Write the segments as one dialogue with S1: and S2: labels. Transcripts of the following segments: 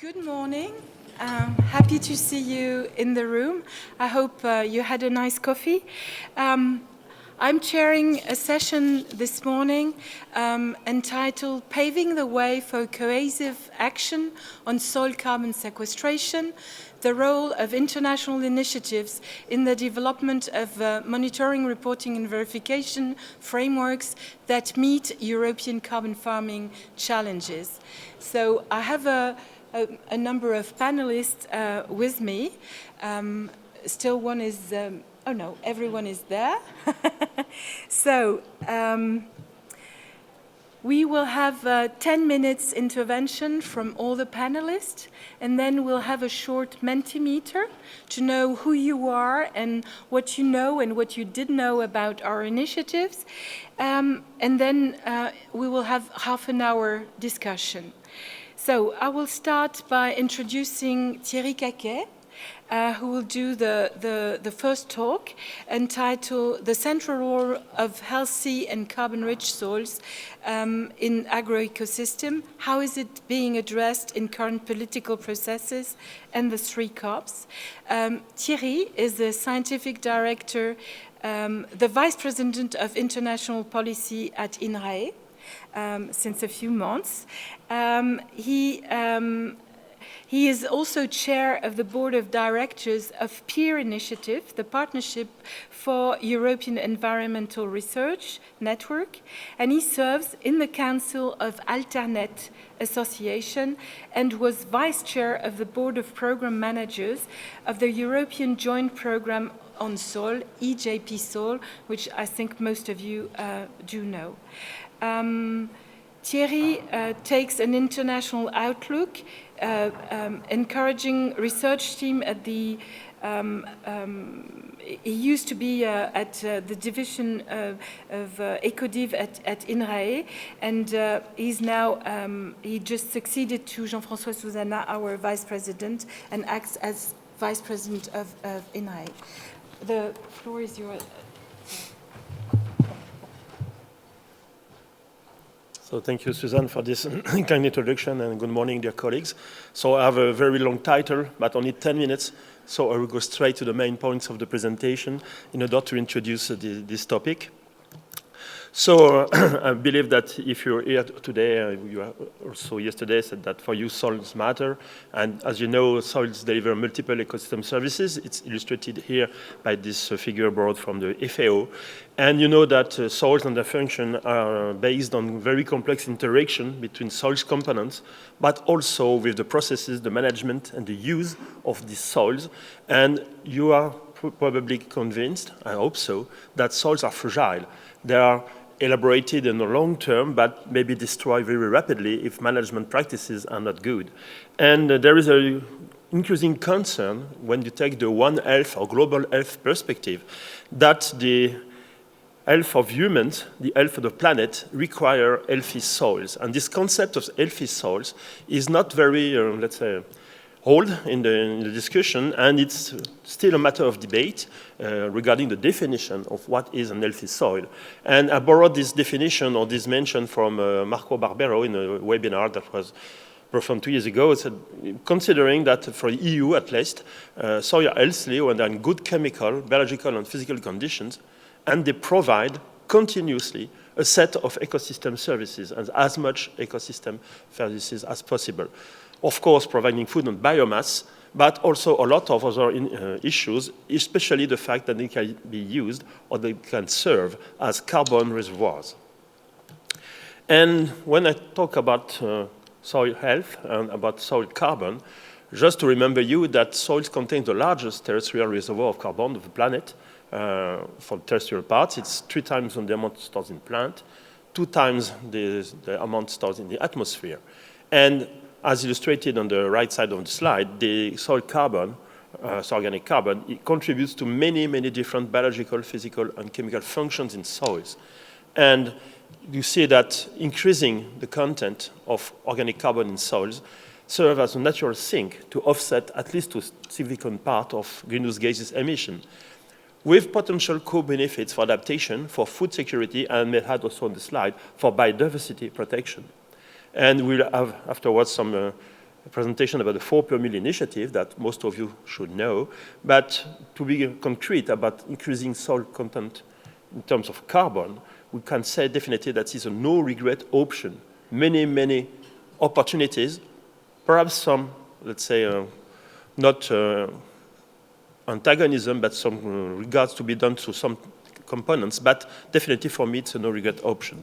S1: Good morning. Happy to see you in the room. I hope you had a nice coffee. I'm chairing a session this morning entitled Paving the Way for Cohesive Action on Soil Carbon Sequestration, the Role of International Initiatives in the Development of Monitoring, Reporting and Verification Frameworks that meet European carbon farming challenges. So I have a number of panelists with me. Still one is, oh no, everyone is there. So we will have 10 minutes intervention from all the panelists, and then we'll have a short Mentimeter to know who you are and what you know and what you didn't know about our initiatives. And then we will have half an hour discussion. So I will start by introducing Thierry Caquet, who will do the first talk entitled The Central Role of Healthy and Carbon-Rich Soils in Agro-Ecosystem. How is it being addressed in current political processes and the three COPs? Thierry is the scientific director, the vice president of international policy at INRAE. Since a few months. He is also chair of the board of directors of PEER Initiative, the Partnership for European Environmental Research Network, and he serves in the council of Alternet Association and was vice chair of the board of program managers of the European Joint Program on Soil, EJP Soil, which I think most of you do know. Thierry takes an international outlook, encouraging research team at the, he used to be at the division of EcoDiv at INRAE, and he's now, he just succeeded to Jean-François Suzanne, our vice president, and acts as vice president of INRAE. The floor is yours.
S2: So thank you, Suzanne, for this kind introduction, and good morning, dear colleagues. So I have a very long title, but only 10 minutes, so I will go straight to the main points of the presentation in order to introduce this topic. So I believe that if you're here today, you also yesterday said that for you soils matter, and as you know, soils deliver multiple ecosystem services. It's illustrated here by this figure brought from the FAO. And you know that soils and their function are based on very complex interaction between soils components, but also with the processes, the management, and the use of these soils. And you are probably convinced, I hope so, that soils are fragile. They are elaborated in the long term, but maybe destroyed very rapidly if management practices are not good. And there is an increasing concern when you take the One Health or global health perspective that the health of humans, the health of the planet, require healthy soils. And this concept of healthy soils is not very, let's say, old in the discussion, and it's still a matter of debate regarding the definition of what is an healthy soil. And I borrowed this definition or this mention from Marco Barbero in a webinar that was performed 2 years ago. It said, considering that for the EU at least, soil are healthy when they're in good chemical, biological, and physical conditions, and they provide continuously a set of ecosystem services and as much ecosystem services as possible. Of course, providing food and biomass, but also a lot of other issues, especially the fact that they can be used or they can serve as carbon reservoirs. And when I talk about soil health and about soil carbon, just to remember you that soils contain the largest terrestrial reservoir of carbon of the planet. For terrestrial parts, it's 3 times the amount stored in plant, 2 times the amount stored in the atmosphere. And as illustrated on the right side of the slide, the soil carbon, so organic carbon, it contributes to many, many different biological, physical, and chemical functions in soils. And you see that increasing the content of organic carbon in soils serves as a natural sink to offset at least a significant part of greenhouse gases emission, with potential co-benefits for adaptation, for food security, and we had also on the slide, for biodiversity protection. And we'll have afterwards some presentation about the 4 per mil initiative that most of you should know. But to be concrete about increasing soil content in terms of carbon, we can say definitely that is a no-regret option. Many, many opportunities, perhaps some, let's say, not antagonism, but some regards to be done to some components, but definitely for me it's a no-regret option.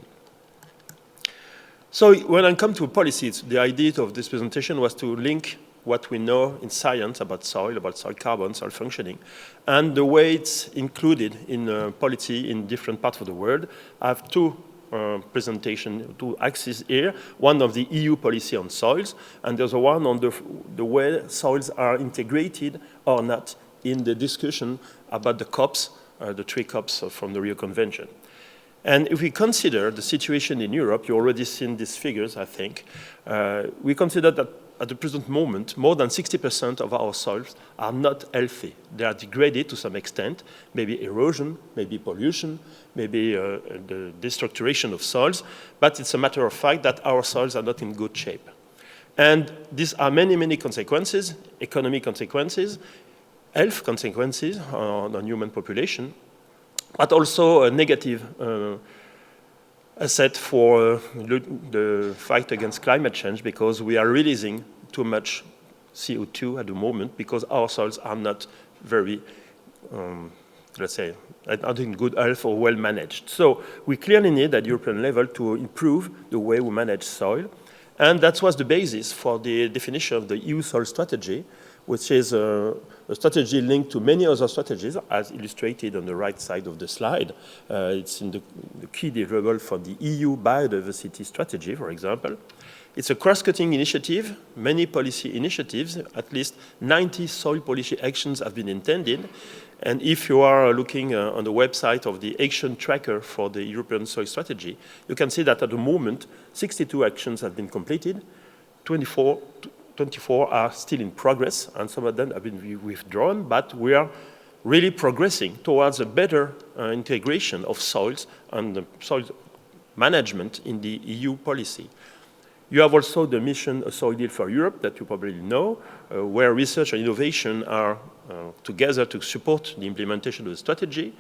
S2: So when I come to policies, the idea of this presentation was to link what we know in science about soil carbon, soil functioning, and the way it's included in policy in different parts of the world. I have two axes here, one of the EU policy on soils, and there's one on the way soils are integrated or not in the discussion about the COPs, the 3 COPs from the Rio Convention. And if we consider the situation in Europe, you've already seen these figures, I think, we consider that at the present moment, more than 60% of our soils are not healthy. They are degraded to some extent, maybe erosion, maybe pollution, maybe the destructuration of soils, but it's a matter of fact that our soils are not in good shape. And these are many, many consequences, economic consequences, health consequences on human population, but also a negative asset for the fight against climate change, because we are releasing too much CO2 at the moment because our soils are not very, let's say, not in good health or well managed. So we clearly need at European level to improve the way we manage soil. And that was the basis for the definition of the EU soil strategy, which is a strategy linked to many other strategies, as illustrated on the right side of the slide. It's in the key deliverable for the EU biodiversity strategy, for example. It's a cross-cutting initiative, many policy initiatives, at least 90 soil policy actions have been intended. And if you are looking on the website of the action tracker for the European soil strategy, you can see that at the moment, 62 actions have been completed, 24 are still in progress, and some of them have been withdrawn, but we are really progressing towards a better integration of soils and the soil management in the EU policy. You have also the mission A Soil Deal for Europe that you probably know, where research and innovation are together to support the implementation of the strategy.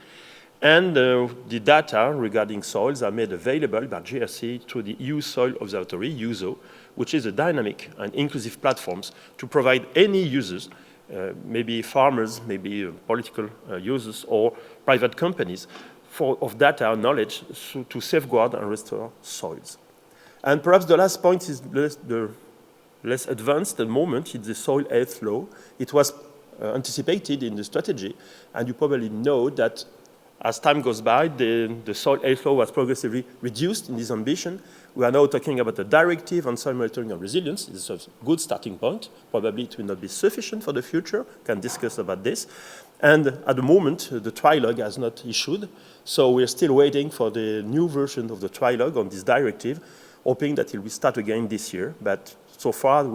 S2: And the data regarding soils are made available by GRC through the EU Soil Observatory, EUSO, which is a dynamic and inclusive platform to provide any users, maybe farmers, maybe political users or private companies, of data and knowledge to safeguard and restore soils. And perhaps the last point is the less advanced at the moment is the soil health law. It was anticipated in the strategy, and you probably know that as time goes by, the soil health law was progressively reduced in this ambition. We are now talking about a directive on soil monitoring and resilience. This is a good starting point. Probably it will not be sufficient for the future. We can discuss about this. And at the moment, the trilogue has not issued. So we're still waiting for the new version of the trilogue on this directive, hoping that it will start again this year. But so far,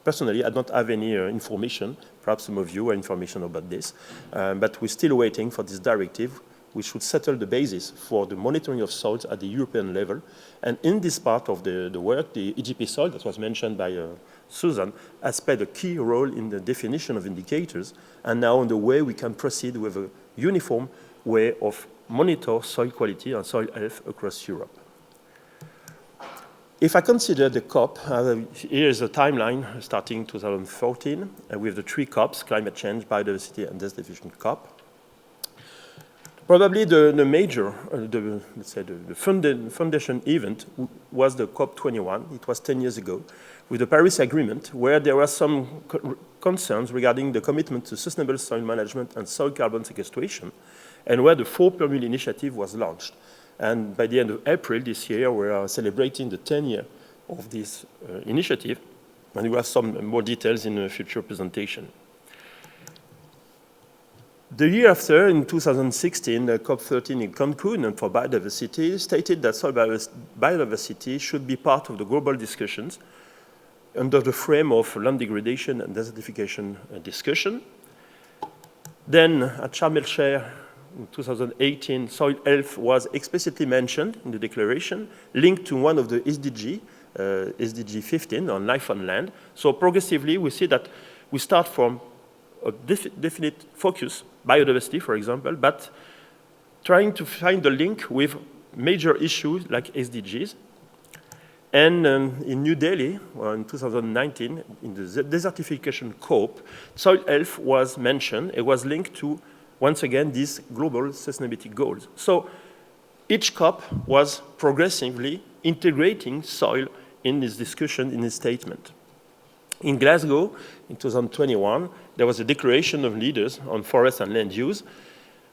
S2: personally, I don't have any information. Perhaps some of you have information about this. But we're still waiting for this directive, which should settle the basis for the monitoring of soils at the European level. And in this part of the work, the EGP soil that was mentioned by Suzanne has played a key role in the definition of indicators, and now on the way we can proceed with a uniform way of monitor soil quality and soil health across Europe. If I consider the COP, here is a timeline starting 2014 with the 3 COPs, climate change, biodiversity, and desertification COP. Probably the major, let's say the foundation event was the COP21. It was 10 years ago with the Paris Agreement, where there were some concerns regarding the commitment to sustainable soil management and soil carbon sequestration, and where the 4 per mil initiative was launched. And by the end of April this year, we are celebrating the 10th year of this initiative, and we have some more details in a future presentation. The year after, in 2016, COP13 in Cancun for biodiversity stated that soil biodiversity should be part of the global discussions under the frame of land degradation and desertification discussion. Then at Sharm el-Sheikh in 2018, soil health was explicitly mentioned in the declaration, linked to one of the SDG SDG 15 on life on land. So progressively, we see that we start from a definite focus, biodiversity, for example, but trying to find the link with major issues like SDGs. And in New Delhi, in 2019, in the desertification COP, soil health was mentioned. It was linked to, once again, these global sustainability goals. So each COP was progressively integrating soil in this discussion, in this statement. In Glasgow, in 2021, there was a declaration of leaders on forest and land use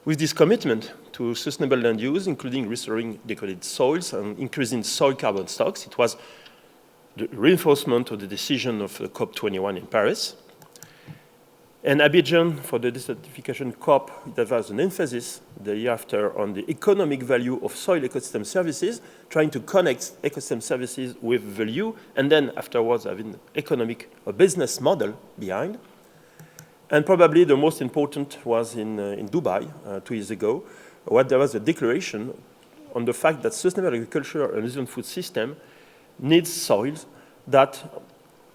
S2: with this commitment to sustainable land use, including restoring degraded soils and increasing soil carbon stocks. It was the reinforcement of the decision of the COP21 in Paris. And Aberdeen, for the desertification COP, that was an emphasis the year after on the economic value of soil ecosystem services, trying to connect ecosystem services with value, and then afterwards having economic or business model behind. And probably the most important was in Dubai 2 years ago, where there was a declaration on the fact that sustainable agriculture and resilient food system needs soils that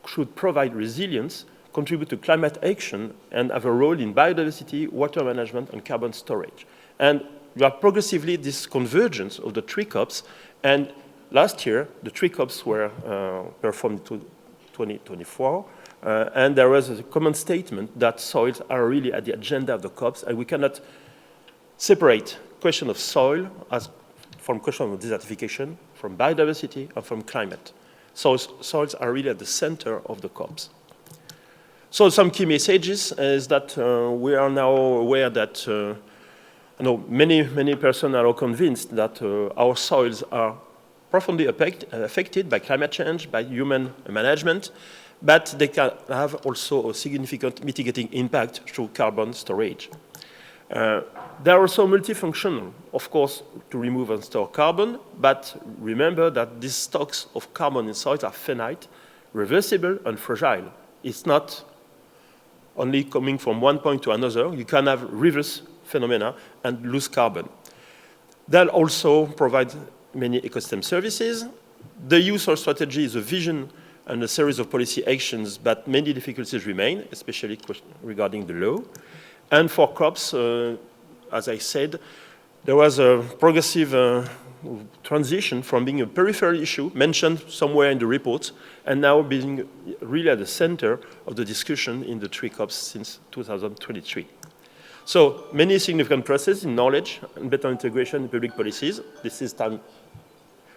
S2: should provide resilience, contribute to climate action, and have a role in biodiversity, water management, and carbon storage. And you have progressively this convergence of the three COPs, and last year, the three COPs were performed to 2024, and there was a common statement that soils are really at the agenda of the COPs, and we cannot separate question of soil as from question of desertification, from biodiversity, and from climate. So soils are really at the center of the COPs. So some key messages is that we are now aware that many persons are convinced that our soils are profoundly affected by climate change, by human management, but they can have also a significant mitigating impact through carbon storage. They are also multifunctional, of course, to remove and store carbon, but remember that these stocks of carbon in soils are finite, reversible, and fragile. It's not only coming from one point to another. You can have reverse phenomena and lose carbon. They'll also provide many ecosystem services. The use of strategy is a vision and a series of policy actions, but many difficulties remain, especially regarding the law. And for crops, as I said, there was a progressive transition from being a peripheral issue, mentioned somewhere in the report, and now being really at the center of the discussion in the three COPs since 2023. So many significant processes in knowledge and better integration in public policies. This is time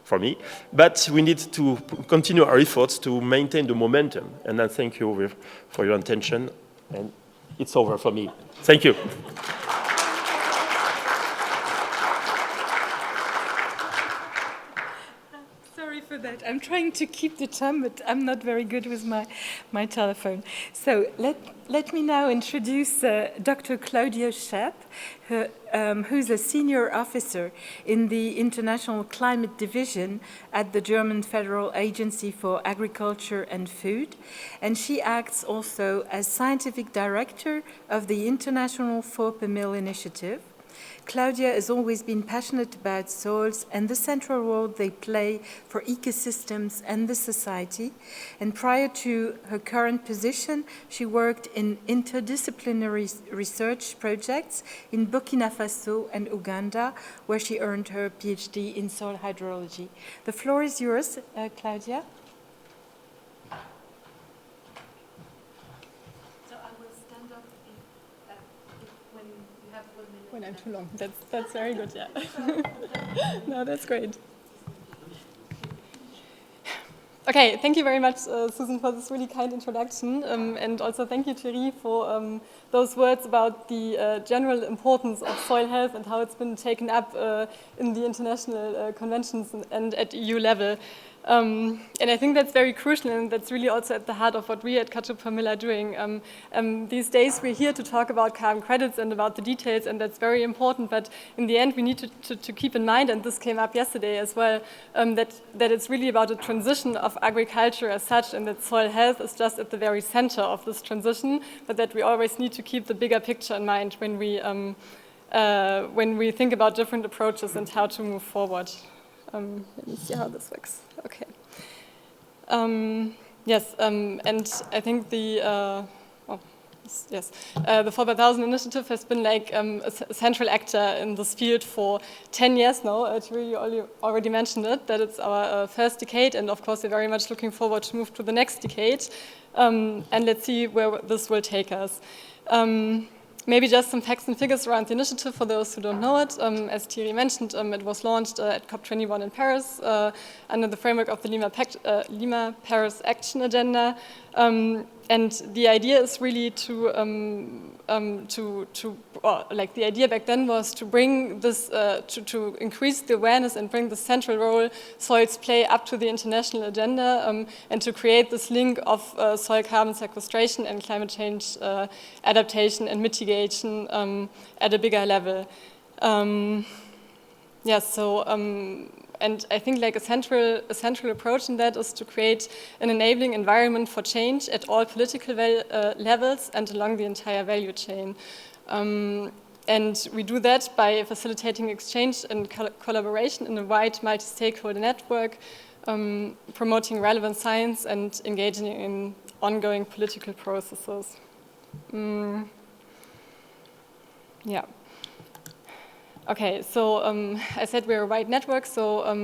S2: for me, but we need to continue our efforts to maintain the momentum. And I thank you for your attention, and it's over for me. Thank you.
S1: Sorry for that. I'm trying to keep the time, but I'm not very good with my telephone. So let me now introduce Dr. Claudia Schepp, who's a senior officer in the International Climate Division at the German Federal Agency for Agriculture and Food, and she acts also as scientific director of the International 4 per Mil initiative. Claudia has always been passionate about soils and the central role they play for ecosystems and the society. And prior to her current position, she worked in interdisciplinary research projects in Burkina Faso and Uganda, where she earned her PhD in soil hydrology. The floor is yours, Claudia.
S3: When I'm too long. That's very good, yeah. No, that's great. Okay, thank you very much, Susan, for this really kind introduction. And also thank you, Thierry, for those words about the general importance of soil health and how it's been taken up in the international conventions and at EU level. And I think that's very crucial, and that's really also at the heart of what we at 4 per Mil are doing. These days we're here to talk about carbon credits and about the details, and that's very important, but in the end we need to keep in mind, and this came up yesterday as well, that it's really about a transition of agriculture as such, and that soil health is just at the very center of this transition, but that we always need to keep the bigger picture in mind when we think about different approaches and how to move forward. Let me see how this works. Okay. Yes, and I think the the 4x1000 initiative has been like a central actor in this field for 10 years now. Thierry already mentioned it, that it's our first decade, and of course we're very much looking forward to move to the next decade, and let's see where this will take us. Maybe just some facts and figures around the initiative for those who don't know it. As Thierry mentioned, it was launched at COP21 in Paris under the framework of the Lima-Paris Action Agenda. And the idea is really the idea back then was to bring this, to increase the awareness and bring the central role soils play up to the international agenda, and to create this link of soil carbon sequestration and climate change adaptation and mitigation at a bigger level. And I think like a central approach in that is to create an enabling environment for change at all political levels and along the entire value chain. And we do that by facilitating exchange and collaboration in a wide multi-stakeholder network, promoting relevant science and engaging in ongoing political processes. Yeah. Okay, so I said we're a wide network, so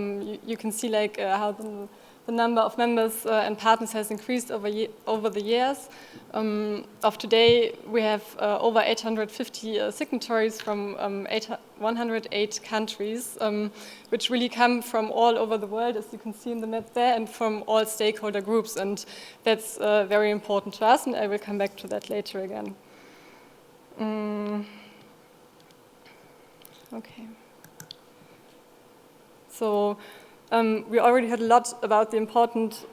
S3: you can see like how the number of members and partners has increased over the years. Of today, we have over 850 signatories from 108 countries, which really come from all over the world, as you can see in the map there, and from all stakeholder groups, and that's very important to us, and I will come back to that later again. Okay. So we already heard a lot about the importance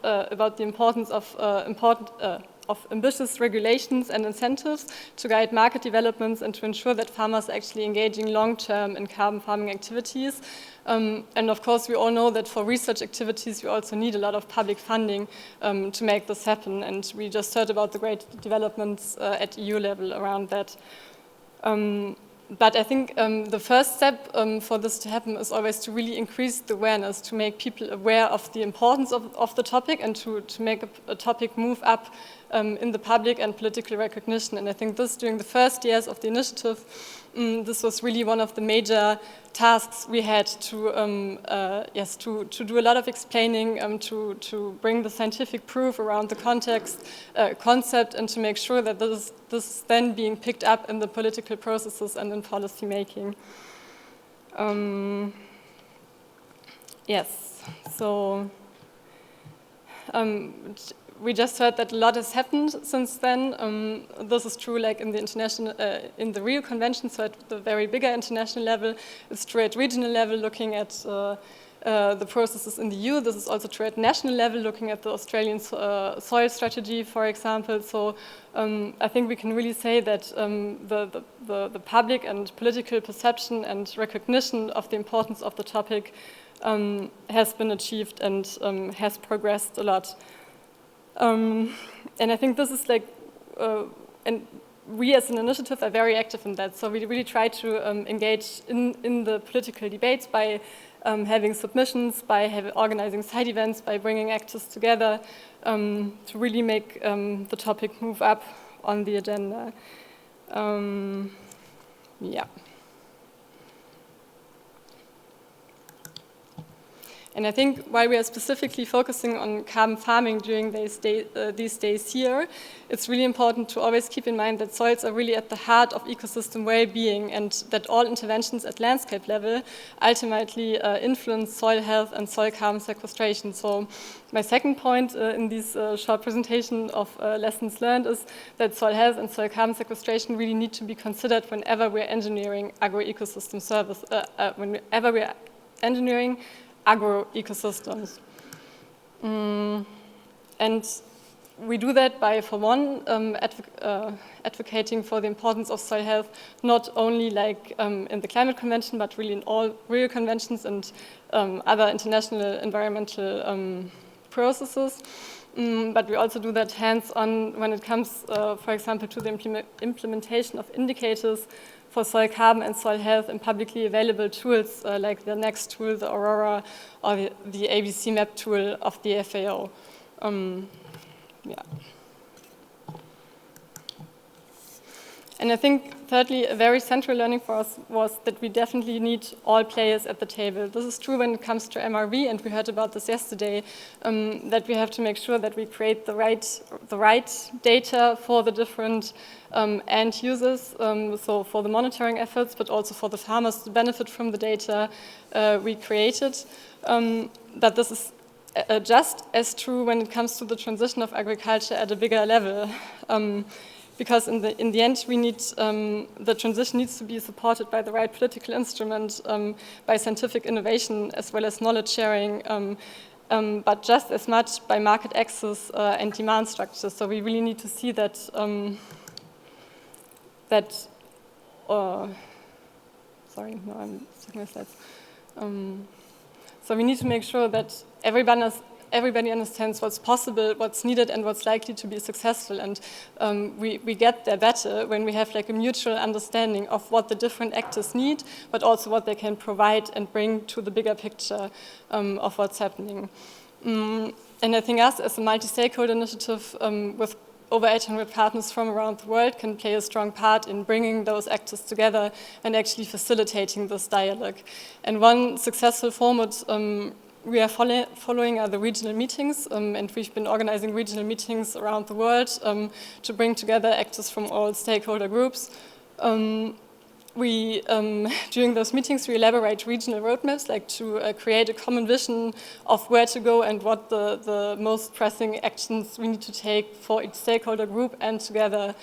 S3: of ambitious regulations and incentives to guide market developments and to ensure that farmers are actually engaging long-term in carbon farming activities. And of course, we all know that for research activities, we also need a lot of public funding to make this happen. And we just heard about the great developments at EU level around that. But I think the first step for this to happen is always to really increase the awareness, to make people aware of the importance of the topic and to make a topic move up in the public and political recognition. And I think this, during the first years of the initiative, this was really one of the major tasks we had to do a lot of explaining, to bring the scientific proof around the concept, and to make sure that this is then being picked up in the political processes and in policy making. Yes, so we just heard that a lot has happened since then. This is true, like in the international, in the Rio Convention, so at the very bigger international level. It's true at regional level, looking at the processes in the EU. This is also true at national level, looking at the Australian soil strategy, for example. So I think we can really say that the public and political perception and recognition of the importance of the topic has been achieved and has progressed a lot. And I think this is like, and we as an initiative are very active in that. So we really try to engage in the political debates by having submissions, by organizing side events, by bringing actors together to really make the topic move up on the agenda. Yeah. And I think while we are specifically focusing on carbon farming during these days here, it's really important to always keep in mind that soils are really at the heart of ecosystem well-being, and that all interventions at landscape level ultimately influence soil health and soil carbon sequestration. So my second point in this short presentation of lessons learned is that soil health and soil carbon sequestration really need to be considered whenever we're engineering agro-ecosystem service, whenever we're engineering agro-ecosystems. And we do that by, for one, advocating for the importance of soil health, not only like in the Climate Convention, but really in all Rio Conventions and other international environmental processes. But we also do that hands-on when it comes, for example, to the implementation of indicators for soil carbon and soil health in publicly available tools like the NEXT tool, the Aurora, or the ABC map tool of the FAO. Yeah. And I think, thirdly, a very central learning for us was that we definitely need all players at the table. This is true when it comes to MRV, and we heard about this yesterday, that we have to make sure that we create the right data for the different end users, so for the monitoring efforts, but also for the farmers to benefit from the data we created. That this is just as true when it comes to the transition of agriculture at a bigger level. Because in the end, we need the transition needs to be supported by the right political instrument, by scientific innovation as well as knowledge sharing, but just as much by market access and demand structures. So we really need to see that sorry, no, I'm stuck my slides. So we need to make sure that everybody understands what's possible, what's needed, and what's likely to be successful. And we get there better when we have like a mutual understanding of what the different actors need, but also what they can provide and bring to the bigger picture of what's happening. And I think us as a multi-stakeholder initiative with over 800 partners from around the world can play a strong part in bringing those actors together and actually facilitating this dialogue. And one successful format we are following are the regional meetings, and we've been organizing regional meetings around the world to bring together actors from all stakeholder groups. During those meetings, we elaborate regional roadmaps, like to create a common vision of where to go and what the most pressing actions we need to take for each stakeholder group and together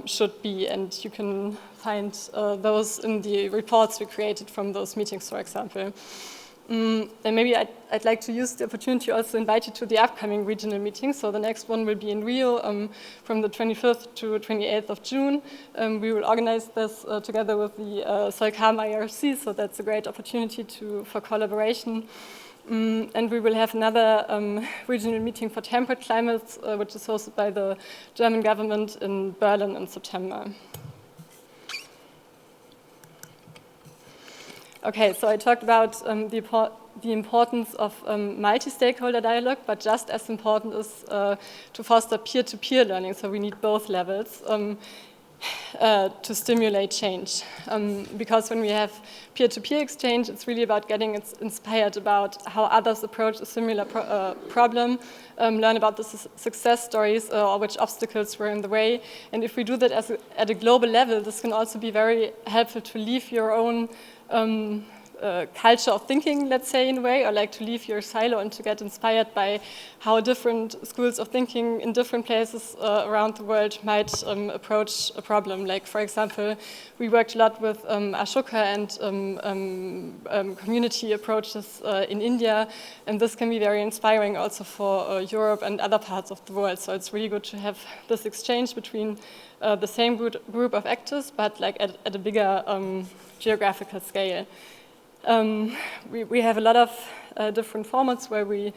S3: should be. And you can find those in the reports we created from those meetings, for example. And maybe I'd like to use the opportunity to also invite you to the upcoming regional meeting. So the next one will be in Rio from the 25th to 28th of June. We will organize this together with the ORCaSa IRC, so that's a great opportunity for collaboration. And we will have another regional meeting for temperate climates, which is hosted by the German government in Berlin in September. Okay, so I talked about the importance of multi-stakeholder dialogue, but just as important is to foster peer-to-peer learning. So we need both levels to stimulate change. Because when we have peer-to-peer exchange, it's really about getting inspired about how others approach a similar problem, learn about the success stories or which obstacles were in the way. And if we do that at a global level, this can also be very helpful to leave your own culture of thinking, let's say, in a way, or like to leave your silo and to get inspired by how different schools of thinking in different places around the world might approach a problem. Like, for example, we worked a lot with Ashoka and community approaches in India, and this can be very inspiring also for Europe and other parts of the world. So it's really good to have this exchange between the same group of actors, but like at a bigger geographical scale. We have a lot of different formats where we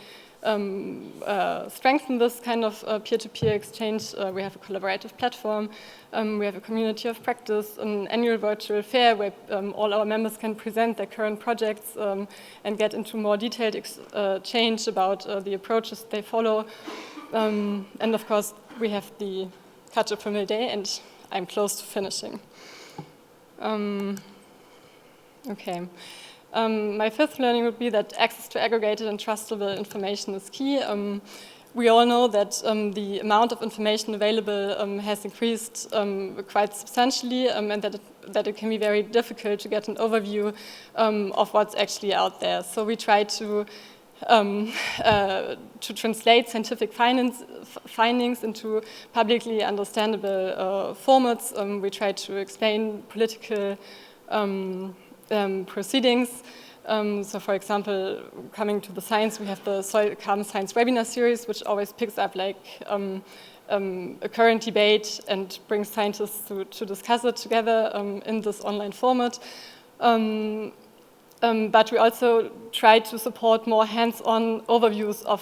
S3: strengthen this kind of peer-to-peer exchange. We have a collaborative platform, we have a community of practice, an annual virtual fair where all our members can present their current projects and get into more detailed exchange about the approaches they follow. And of course, we have the Catch Up Family Day, and I'm close to finishing. Okay. My fifth learning would be that access to aggregated and trustable information is key. We all know that the amount of information available has increased quite substantially, and that it can be very difficult to get an overview of what's actually out there. So we try to translate scientific findings into publicly understandable formats. We try to explain political proceedings. So for example, coming to the science, we have the Soil Carbon Science webinar series, which always picks up like a current debate and brings scientists to discuss it together in this online format. But we also try to support more hands-on overviews of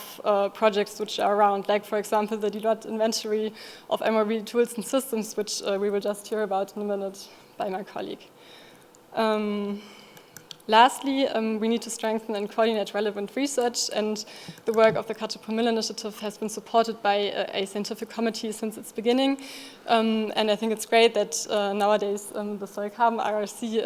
S3: projects which are around, like for example, the Deloitte inventory of MRV tools and systems, which we will just hear about in a minute by my colleague. Lastly, we need to strengthen and coordinate relevant research, and the work of the Caterpillar Initiative has been supported by a scientific committee since its beginning. And I think it's great that nowadays the soil carbon IRC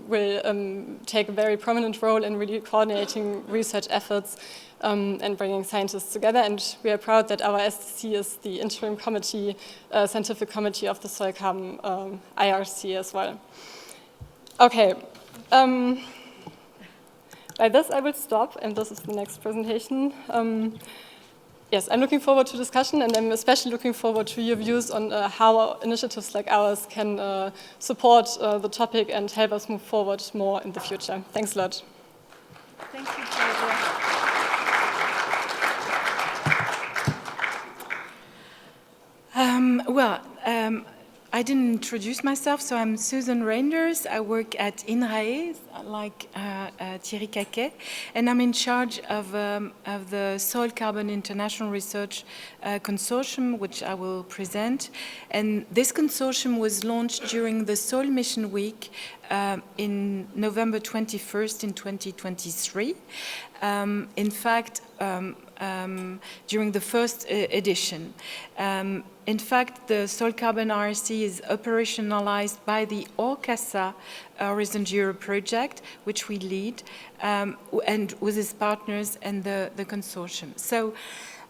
S3: will take a very prominent role in really coordinating research efforts and bringing scientists together. And we are proud that our STC is the interim committee, scientific committee of the soil carbon IRC as well. Okay. By this, I will stop, and this is the next presentation. Yes, I'm looking forward to discussion, and I'm especially looking forward to your views on how initiatives like ours can support the topic and help us move forward more in the future. Thanks a lot.
S1: Thank you, Claudia. I didn't introduce myself, so I'm Suzanne Reynders. I work at INRAE, like Thierry Caquet, and I'm in charge of the Soil Carbon International Research Consortium, which I will present. And this consortium was launched during the Soil Mission Week in November 21st in 2023. In fact, during the first edition. In fact, the Soil Carbon IRC is operationalized by the ORCaSa Horizon Europe project, which we lead, and with its partners and the consortium. So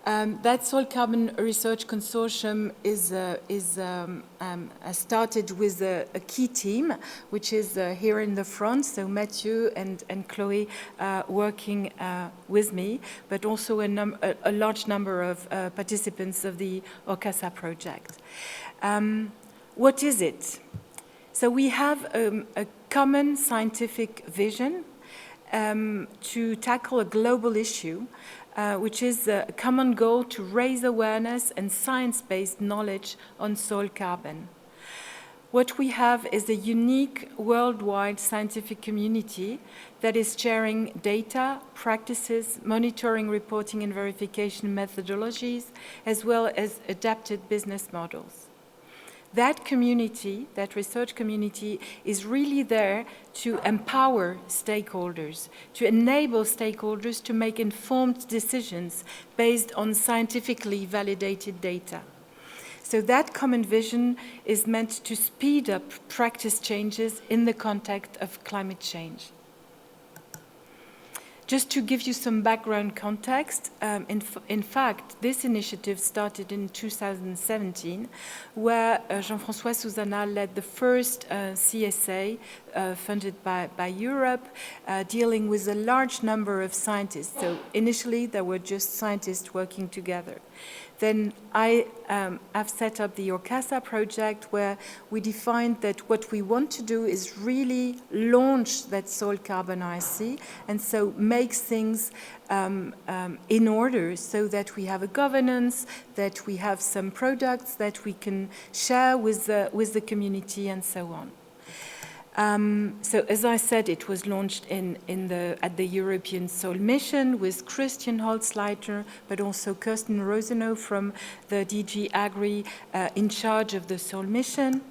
S1: that Soil Carbon Research Consortium is started with a key team, which is here in the front, so Mathieu and Chloe working with me, but also a large number of participants of the ORCaSa project. What is it? So we have a common scientific vision to tackle a global issue, which is a common goal to raise awareness and science-based knowledge on soil carbon. What we have is a unique worldwide scientific community that is sharing data, practices, monitoring, reporting, and verification methodologies, as well as adapted business models. That community, that research community, is really there to empower stakeholders, to enable stakeholders to make informed decisions based on scientifically validated data. So that common vision is meant to speed up practice changes in the context of climate change. Just to give you some background context, in fact, this initiative started in 2017, where Jean-François Suzanne led the first CSA funded by Europe, dealing with a large number of scientists. So initially, there were just scientists working together. Then I have set up the ORCaSa project, where we defined that what we want to do is really launch that soil carbon IRC, and so make things in order so that we have a governance, that we have some products that we can share with the community, and so on. So as I said, it was launched at the European Soil Mission with Christian Holzleiter, but also Kirsten Rosenow from the DG Agri in charge of the Soil Mission.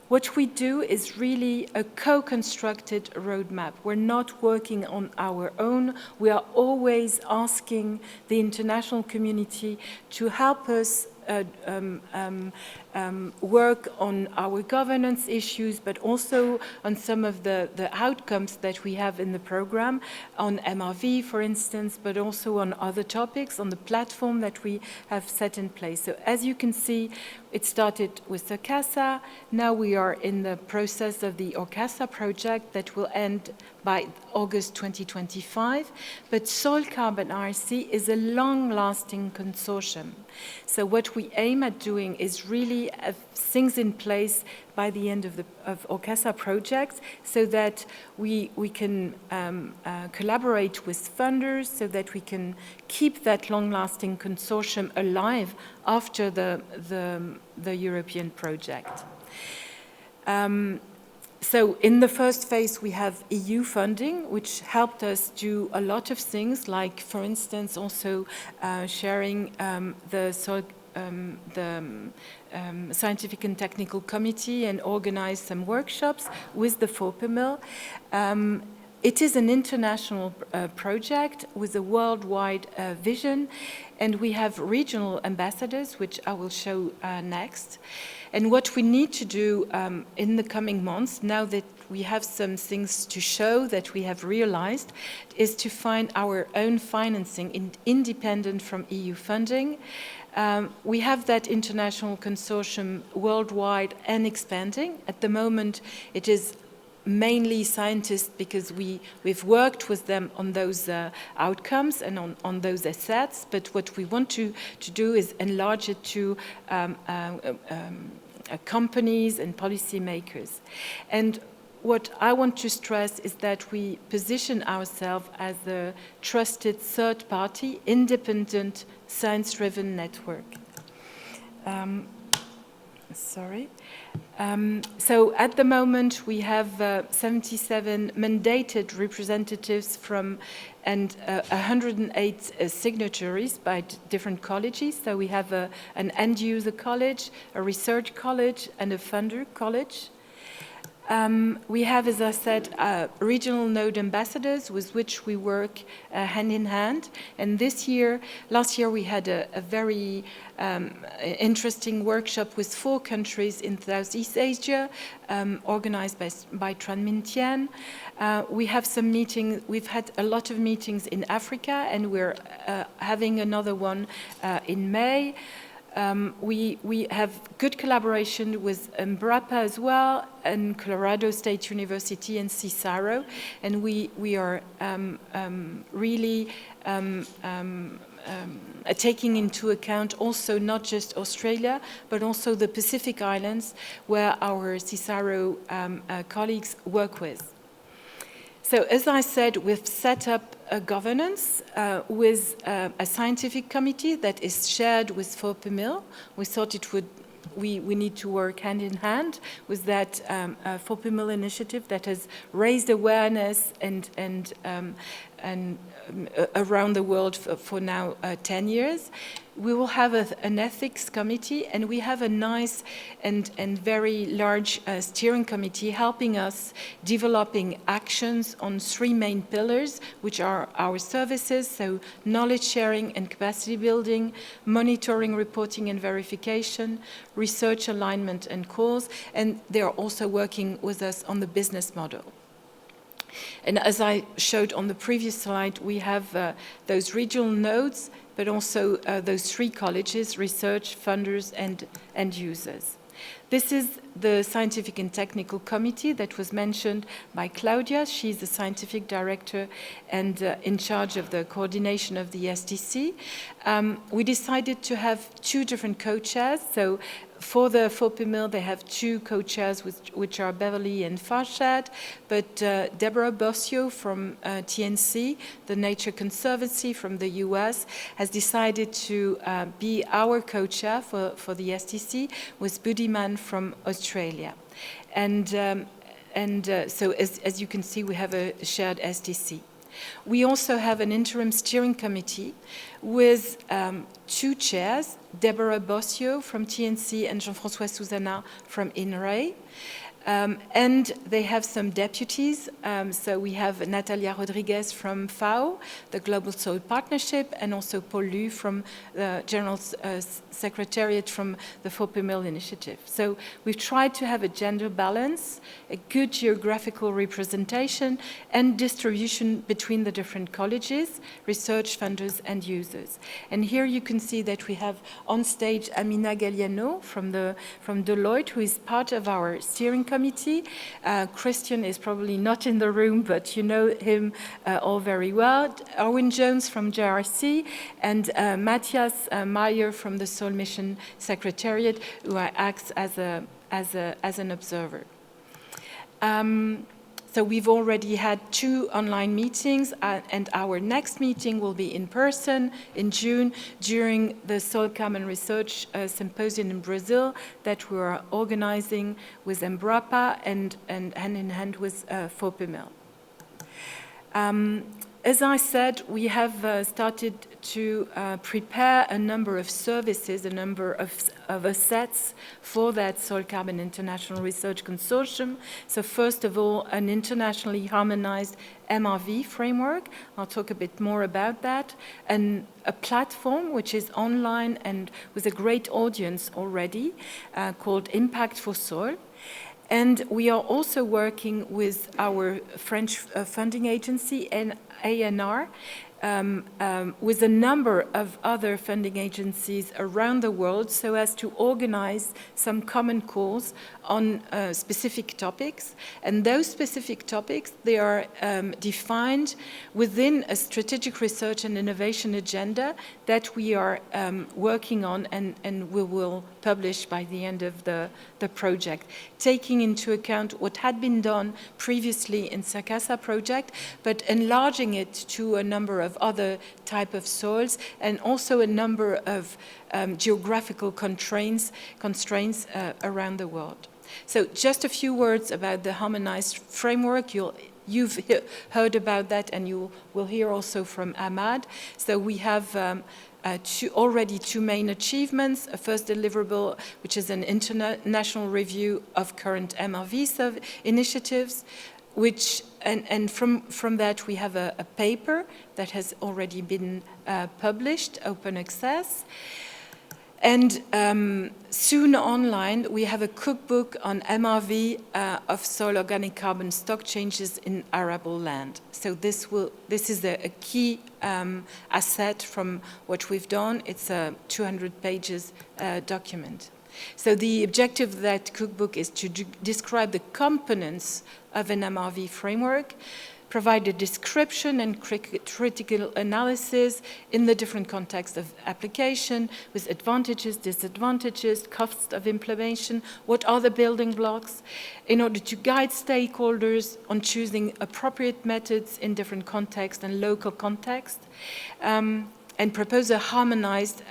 S1: What we do is really a co-constructed roadmap. We're not working on our own. We are always asking the international community to help us work on our governance issues, but also on some of the outcomes that we have in the program, on MRV, for instance, but also on other topics, on the platform that we have set in place. So as you can see, it started with ORCaSa. Now we are in the process of the ORCaSa project that will end by August 2025. But Soil Carbon IRC is a long-lasting consortium. So what we aim at doing is really have things in place by the end of ORCaSa project, so that we can collaborate with funders, so that we can keep that long-lasting consortium alive after the European project. So in the first phase, we have EU funding, which helped us do a lot of things, like, for instance, also sharing the soil Scientific and Technical Committee and organized some workshops with the FOPEMIL. It is an international project with a worldwide vision, and we have regional ambassadors, which I will show next. And what we need to do in the coming months, now that we have some things to show that we have realized, is to find our own financing independent from EU funding. We have that international consortium worldwide and expanding. At the moment, it is mainly scientists because we've worked with them on those outcomes and on those assets, but what we want to do is enlarge it to companies and policymakers. And what I want to stress is that we position ourselves as a trusted third-party, independent, science-driven network. So at the moment we have 77 mandated representatives from and 108 signatories by different colleges. So we have an end-user college, a research college, and a funder college. We have, as I said, regional node ambassadors with which we work hand in hand. And last year we had a very interesting workshop with 4 countries in Southeast Asia, organized by Tran Minh Thien. We have some meetings, we've had a lot of meetings in Africa, and we're having another one in May. We have good collaboration with INRAE as well, and Colorado State University and CSIRO, and we are really taking into account also not just Australia, but also the Pacific Islands, where our CSIRO colleagues work with. So as I said, we've set up a governance with a scientific committee that is shared with FOPEMIL. We thought we need to work hand in hand with that FOPEMIL initiative that has raised awareness and around the world for now 10 years. We will have an ethics committee, and we have a nice and very large steering committee helping us developing actions on 3 main pillars, which are our services, so knowledge sharing and capacity building, monitoring, reporting and verification, research alignment and calls, and they're also working with us on the business model. And as I showed on the previous slide, we have those regional nodes, but also those 3 colleges, research, funders, and end users. This is the Scientific and Technical Committee that was mentioned by Claudia. She's the scientific director and in charge of the coordination of the SDC. We decided to have 2 different co-chairs. So for the FOPEMIL, they have 2 co-chairs, which are Beverly and Farshad, but Deborah Bossio from TNC, the Nature Conservancy from the US, has decided to be our co-chair for the SDC, with Budiman from Australia. And so as you can see, we have a shared SDC. We also have an interim steering committee with 2 chairs, Deborah Bossio from TNC and Jean-François Suzanne from INRAE. And they have some deputies. So we have Natalia Rodriguez from FAO, the Global Soil Partnership, and also Paul Lu from the General Secretariat from the FOPEMIL initiative. So we've tried to have a gender balance, a good geographical representation, and distribution between the different colleges, research funders, and users. And here you can see that we have on stage Amina Galliano from Deloitte, who is part of our steering committee. Christian is probably not in the room, but you know him all very well. Erwin Jones from JRC, and Matthias Meyer from the Soil Mission Secretariat, who acts as an observer. So we've already had 2 online meetings, and our next meeting will be in person in June during the Soil Carbon Research Symposium in Brazil that we are organizing with INRAE and hand in hand with FOPEMIL. As I said, we have started to prepare a number of services, a number of assets for that Soil Carbon International Research Consortium. So first of all, an internationally harmonized MRV framework. I'll talk a bit more about that. And a platform which is online and with a great audience already called Impact for Soil. And we are also working with our French funding agency, ANR, with a number of other funding agencies around the world so as to organize some common calls on specific topics. And those specific topics, they are defined within a strategic research and innovation agenda that we are working on and we will publish by the end of the project, taking into account what had been done previously in ORCaSa project, but enlarging it to a number of other type of soils and also a number of geographical constraints around the world. So just a few words about the harmonized framework. You've heard about that and you will hear also from Ahmad. So we have already two main achievements. A first deliverable, which is an international review of current MRV initiatives, which, and from that we have a paper that has already been published, open access. And soon online, we have a cookbook on MRV of soil organic carbon stock changes in arable land. So this is a key asset from what we've done. It's a 200 pages document. So the objective of that cookbook is to describe the components of an MRV framework, provide a description and critical analysis in the different contexts of application with advantages, disadvantages, costs of implementation, what are the building blocks, in order to guide stakeholders on choosing appropriate methods in different contexts and local contexts, and propose a harmonized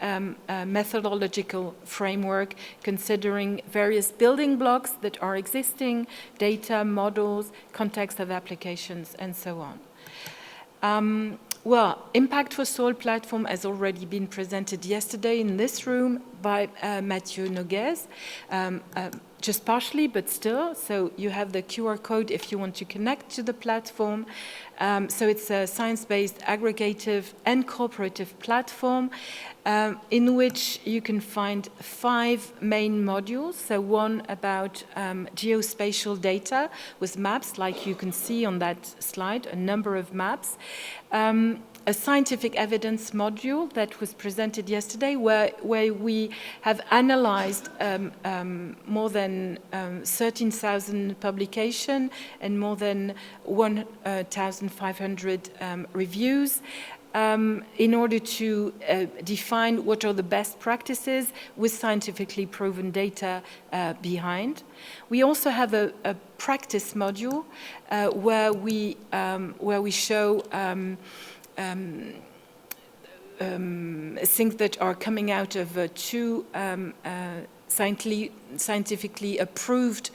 S1: methodological framework considering various building blocks that are existing, data, models, context of applications, and so on. Well, Impact for Soil platform has already been presented yesterday in this room by Mathieu Noguez, just partially, but still. So you have the QR code if you want to connect to the platform. So it's a science-based, aggregative, and cooperative platform in which you can find 5 main modules. So one about geospatial data with maps, like you can see on that slide, a number of maps. A scientific evidence module that was presented yesterday where we have analyzed more than 13,000 publications and more than 1,500 reviews in order to define what are the best practices with scientifically proven data behind. We also have a practice module where we show things that are coming out of 2 scientifically approved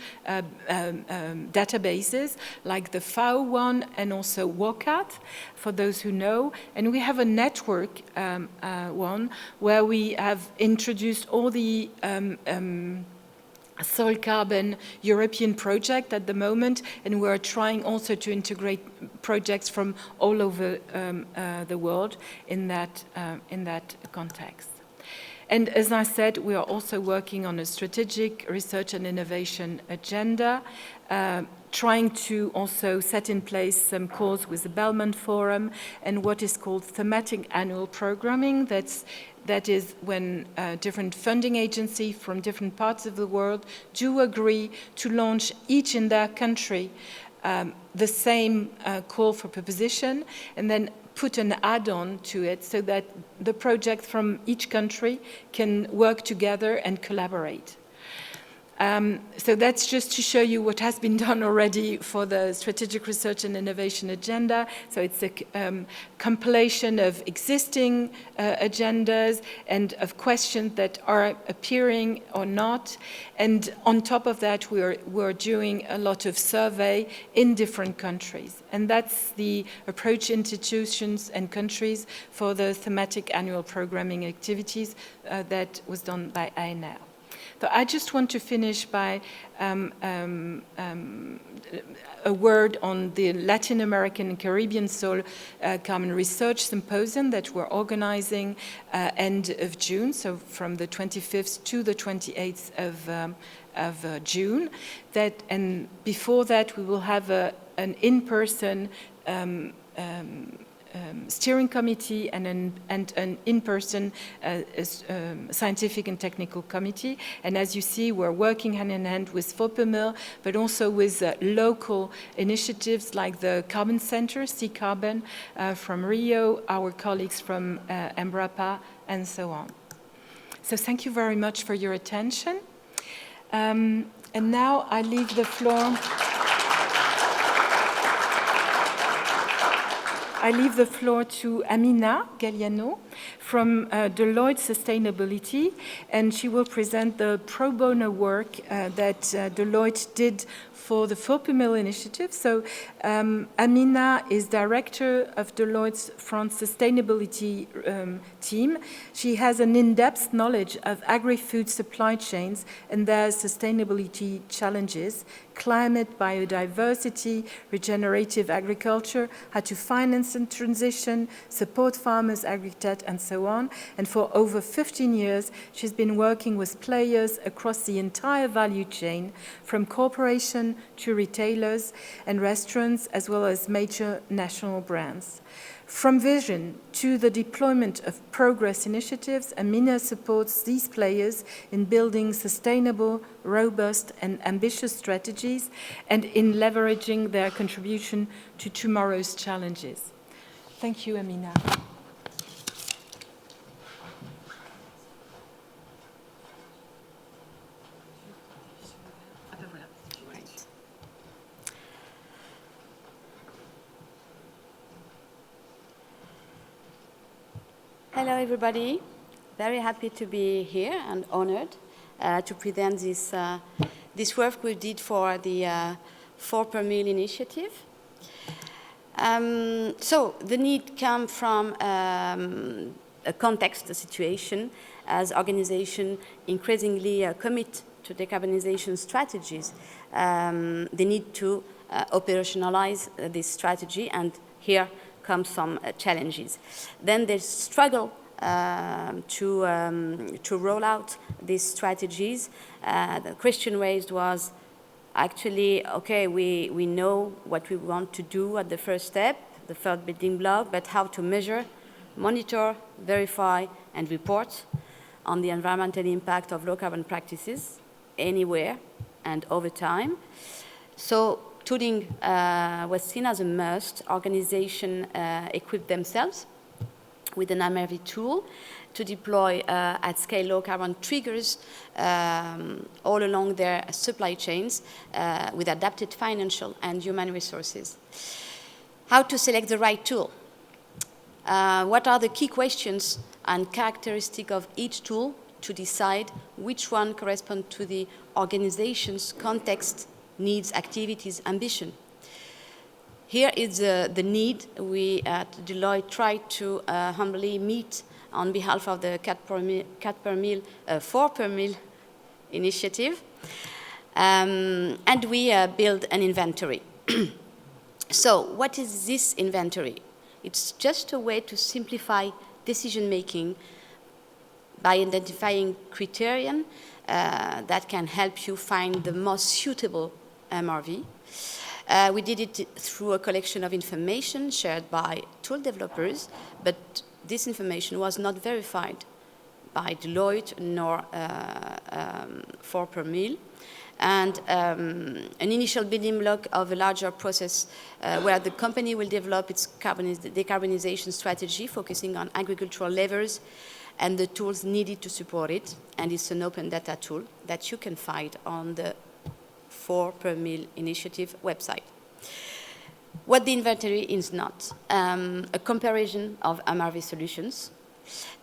S1: databases, like the FAO one and also WOCAT, for those who know. And we have a network one where we have introduced all the soil carbon European project at the moment, and we're trying also to integrate projects from all over the world in that context. And as I said, we are also working on a strategic research and innovation agenda, trying to also set in place some calls with the Belmont Forum and what is called thematic annual programming. That is when different funding agencies from different parts of the world do agree to launch each in their country the same call for proposition, and then put an add-on to it so that the projects from each country can work together and collaborate. So that's just to show you what has been done already for the Strategic Research and Innovation Agenda. So it's a compilation of existing agendas and of questions that are appearing or not. And on top of that, we're doing a lot of survey in different countries. And that's the approach institutions and countries for the thematic annual programming activities that was done by INRAE. So I just want to finish by a word on the Latin American and Caribbean Soil Common Research Symposium that we're organizing end of June, so from the 25th to the 28th of June. And before that, we will have an in-person steering committee and an in-person scientific and technical committee. And as you see, we're working hand in hand with FOPEMIL, but also with local initiatives like the Carbon Center, Sea Carbon from Rio, our colleagues from Embrapa, and so on. So thank you very much for your attention. And now I leave the floor. I leave the floor to Amina Galliano from Deloitte Sustainability, and she will present the pro bono work that Deloitte did for the FOPEMIL initiative. So Amina is director of Deloitte's France Sustainability team. She has an in-depth knowledge of agri-food supply chains and their sustainability challenges, climate, biodiversity, regenerative agriculture, how to finance and transition, support farmers, agri-tech, and so on. And for over 15 years, she's been working with players across the entire value chain, from corporation to retailers and restaurants, as well as major national brands. From vision to the deployment of progress initiatives, Amina supports these players in building sustainable, robust, and ambitious strategies, and in leveraging their contribution to tomorrow's challenges. Thank you, Amina.
S4: Hello, everybody. Very happy to be here and honored to present this work we did for the 4 per Mil initiative. So the need comes from a context, a situation, as organizations increasingly commit to decarbonization strategies. They need to operationalize this strategy, and here come some challenges. Then they struggle to roll out these strategies. The question raised was actually, okay, we know what we want to do at the first step, the third building block, but how to measure, monitor, verify, and report on the environmental impact of low carbon practices anywhere and over time. So tooling was seen as a must. Organizations equipped themselves with an INRAE tool to deploy at scale low carbon triggers all along their supply chains with adapted financial and human resources. How to select the right tool? What are the key questions and characteristics of each tool to decide which one corresponds to the organization's context, needs, activities, ambition? Here is the need we at Deloitte try to humbly meet on behalf of the 4 per Mil initiative. And we build an inventory. So what is this inventory? It's just a way to simplify decision-making by identifying criteria that can help you find the most suitable MRV. We did it through a collection of information shared by tool developers, but this information was not verified by Deloitte nor 4 per Mil. And an initial building block of a larger process where the company will develop its decarbonization strategy, focusing on agricultural levers and the tools needed to support it. And it's an open data tool that you can find on the 4 per Mil initiative website. What the inventory is not, a comparison of MRV solutions.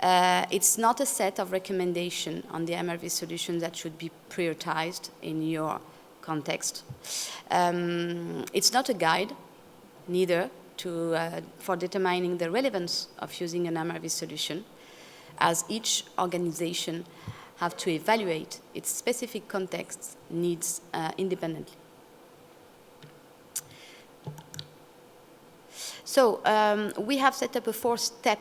S4: It's not a set of recommendations on the MRV solutions that should be prioritized in your context. It's not a guide, neither, for determining the relevance of using an MRV solution, as each organization have to evaluate its specific context needs independently. So we have set up a 4-step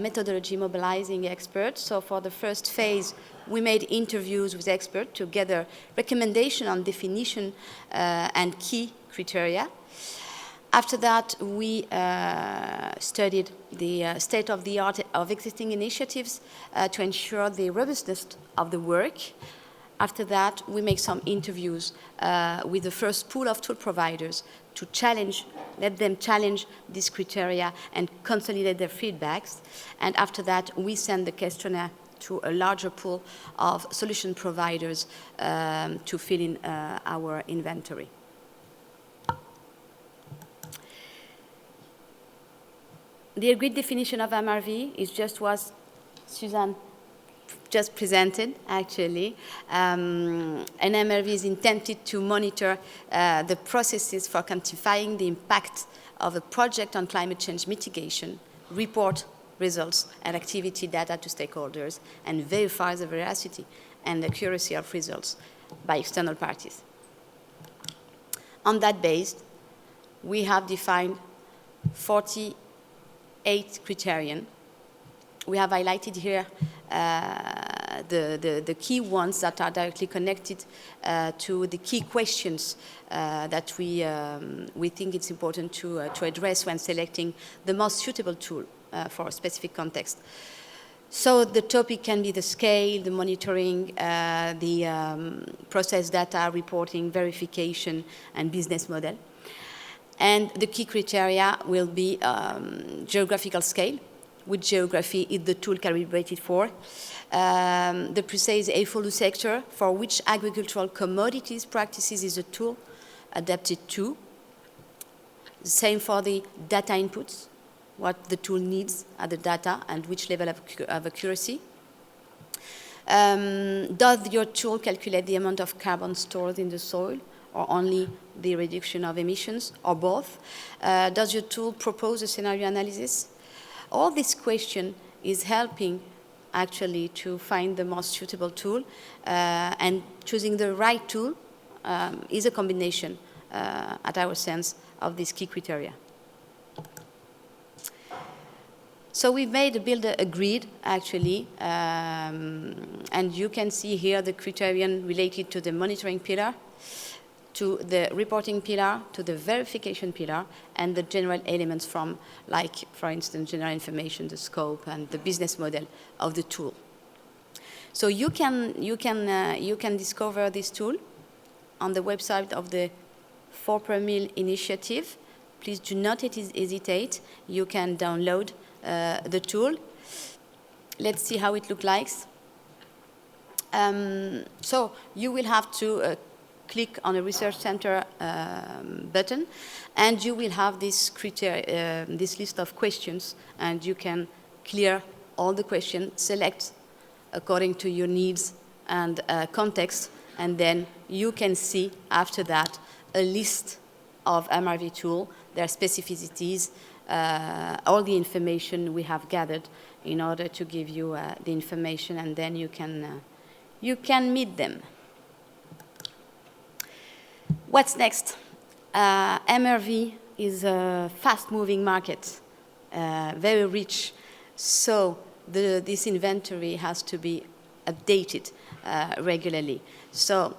S4: methodology mobilizing experts. So for the first phase, we made interviews with experts to gather recommendations on definition and key criteria. After that, we studied the state of the art of existing initiatives to ensure the robustness of the work. After that, we make some interviews with the first pool of tool providers to let them challenge these criteria and consolidate their feedbacks. And after that, we send the questionnaire to a larger pool of solution providers to fill in our inventory. The agreed definition of MRV is just what Suzanne just presented, actually. An MRV is intended to monitor the processes for quantifying the impact of a project on climate change mitigation, report results and activity data to stakeholders, and verify the veracity and accuracy of results by external parties. On that base, we have defined 48 criterion. We have highlighted here the key ones that are directly connected to the key questions that we think it's important to address when selecting the most suitable tool for a specific context. So the topic can be the scale, the monitoring, the process data, reporting, verification, and business model. And the key criteria will be geographical scale, which geography is the tool calibrated for, the precise AFOLU sector, for which agricultural commodities practices is a tool adapted to. Same for the data inputs, what the tool needs at the data and which level of accuracy. Does your tool calculate the amount of carbon stored in the soil, or only the reduction of emissions, or both? Does your tool propose a scenario analysis? All this question is helping actually to find the most suitable tool, and choosing the right tool is a combination, at our sense, of these key criteria. So we build a grid, actually, and you can see here the criterion related to the monitoring pillar, to the reporting pillar, to the verification pillar, and the general elements from, like, for instance, general information, the scope, and the business model of the tool. So you can discover this tool on the website of the 4 per Mil initiative. Please do not hesitate. You can download the tool. Let's see how it looks like. So you will have to click on a research center button, and you will have this criteria, this list of questions, and you can clear all the questions, select according to your needs and context, and then you can see after that a list of MRV tools, their specificities, all the information we have gathered in order to give you the information, and then you can meet them. What's next? MRV is a fast-moving market, very rich, so this inventory has to be updated regularly. So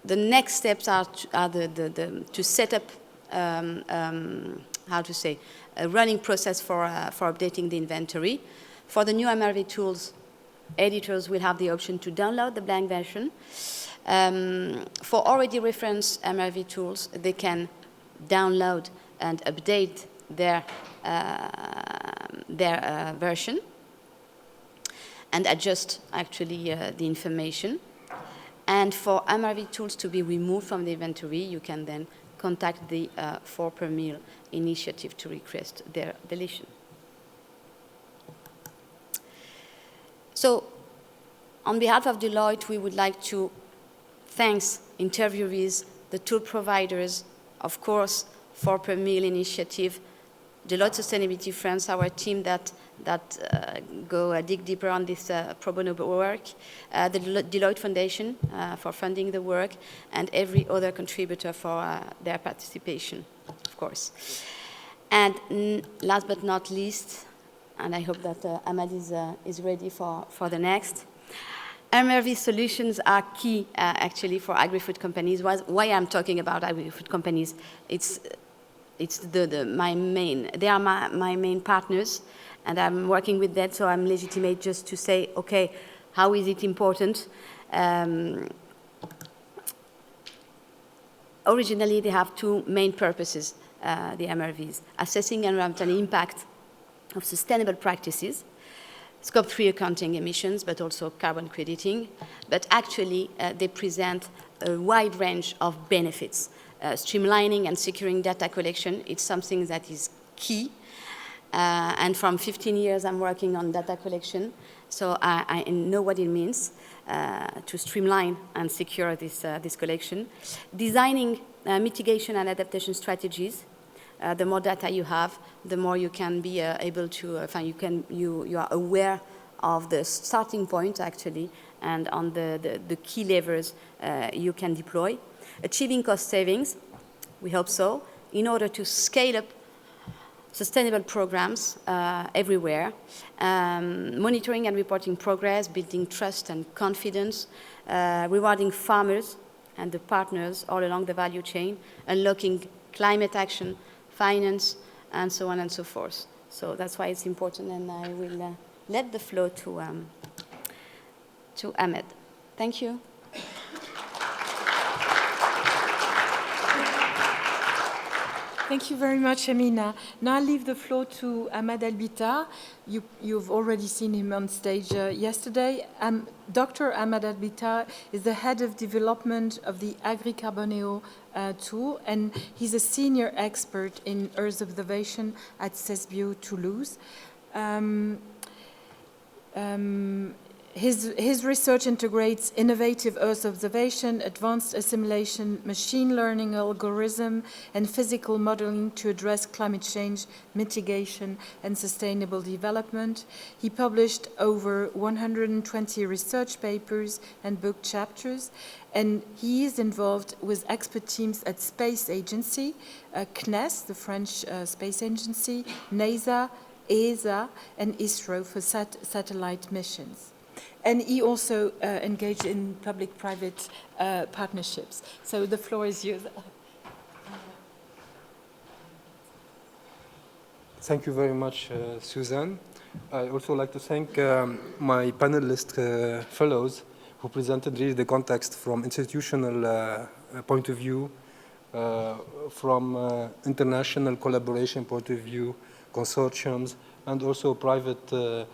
S4: the next steps are to set up how to say, a running process for updating the inventory. For the new MRV tools, editors will have the option to download the blank version. For already referenced MRV tools, they can download and update their version. and adjust actually the information. And for MRV tools to be removed from the inventory, you can then contact the 4 per mil initiative to request their deletion. So, on behalf of Deloitte, we would like to thank interviewees, the tool providers, of course, 4 per mil initiative, Deloitte Sustainability France, our team that go dig deeper on this pro bono work, the Deloitte Foundation for funding the work, and every other contributor for their participation, of course. And last but not least, and I hope that Ahmad is ready for the next, MRV solutions are key, actually, for agri-food companies. Why I'm talking about agri-food companies, it's they are my main partners, and I'm working with that, so I'm legitimate just to say, okay, how is it important? Originally, they have 2 main purposes, the MRVs: assessing environmental impact of sustainable practices, Scope 3 accounting emissions, but also carbon crediting. But actually, they present a wide range of benefits. Streamlining and securing data collection, it's something that is key. And from 15 years, I'm working on data collection, so I know what it means to streamline and secure this collection. Designing mitigation and adaptation strategies. The more data you have, the more you can be able to, you are aware of the starting point, actually, and on the key levers you can deploy. Achieving cost savings, we hope so, in order to scale up sustainable programs everywhere. Monitoring and reporting progress, building trust and confidence, rewarding farmers and the partners all along the value chain, unlocking climate action, finance, and so on and so forth. So that's why it's important, and I will let the floor to Ahmed. Thank you.
S1: Thank you very much, Amina. Now I leave the floor to Ahmed Albita. You've already seen him on stage yesterday. Dr. Ahmed Albita is the head of development of the Agri-Carboneo tool, and he's a senior expert in Earth observation at CESBio Toulouse. His research integrates innovative Earth observation, advanced assimilation, machine learning algorithm, and physical modeling to address climate change, mitigation, and sustainable development. He published over 120 research papers and book chapters, and he is involved with expert teams at Space Agency, CNES, the French Space Agency, NASA, ESA, and ISRO for satellite missions. And he also engaged in public-private partnerships. So the floor is yours.
S5: Thank you very much, Suzanne. I also like to thank my panelist fellows who presented really the context from institutional point of view, from international collaboration point of view, consortiums, and also private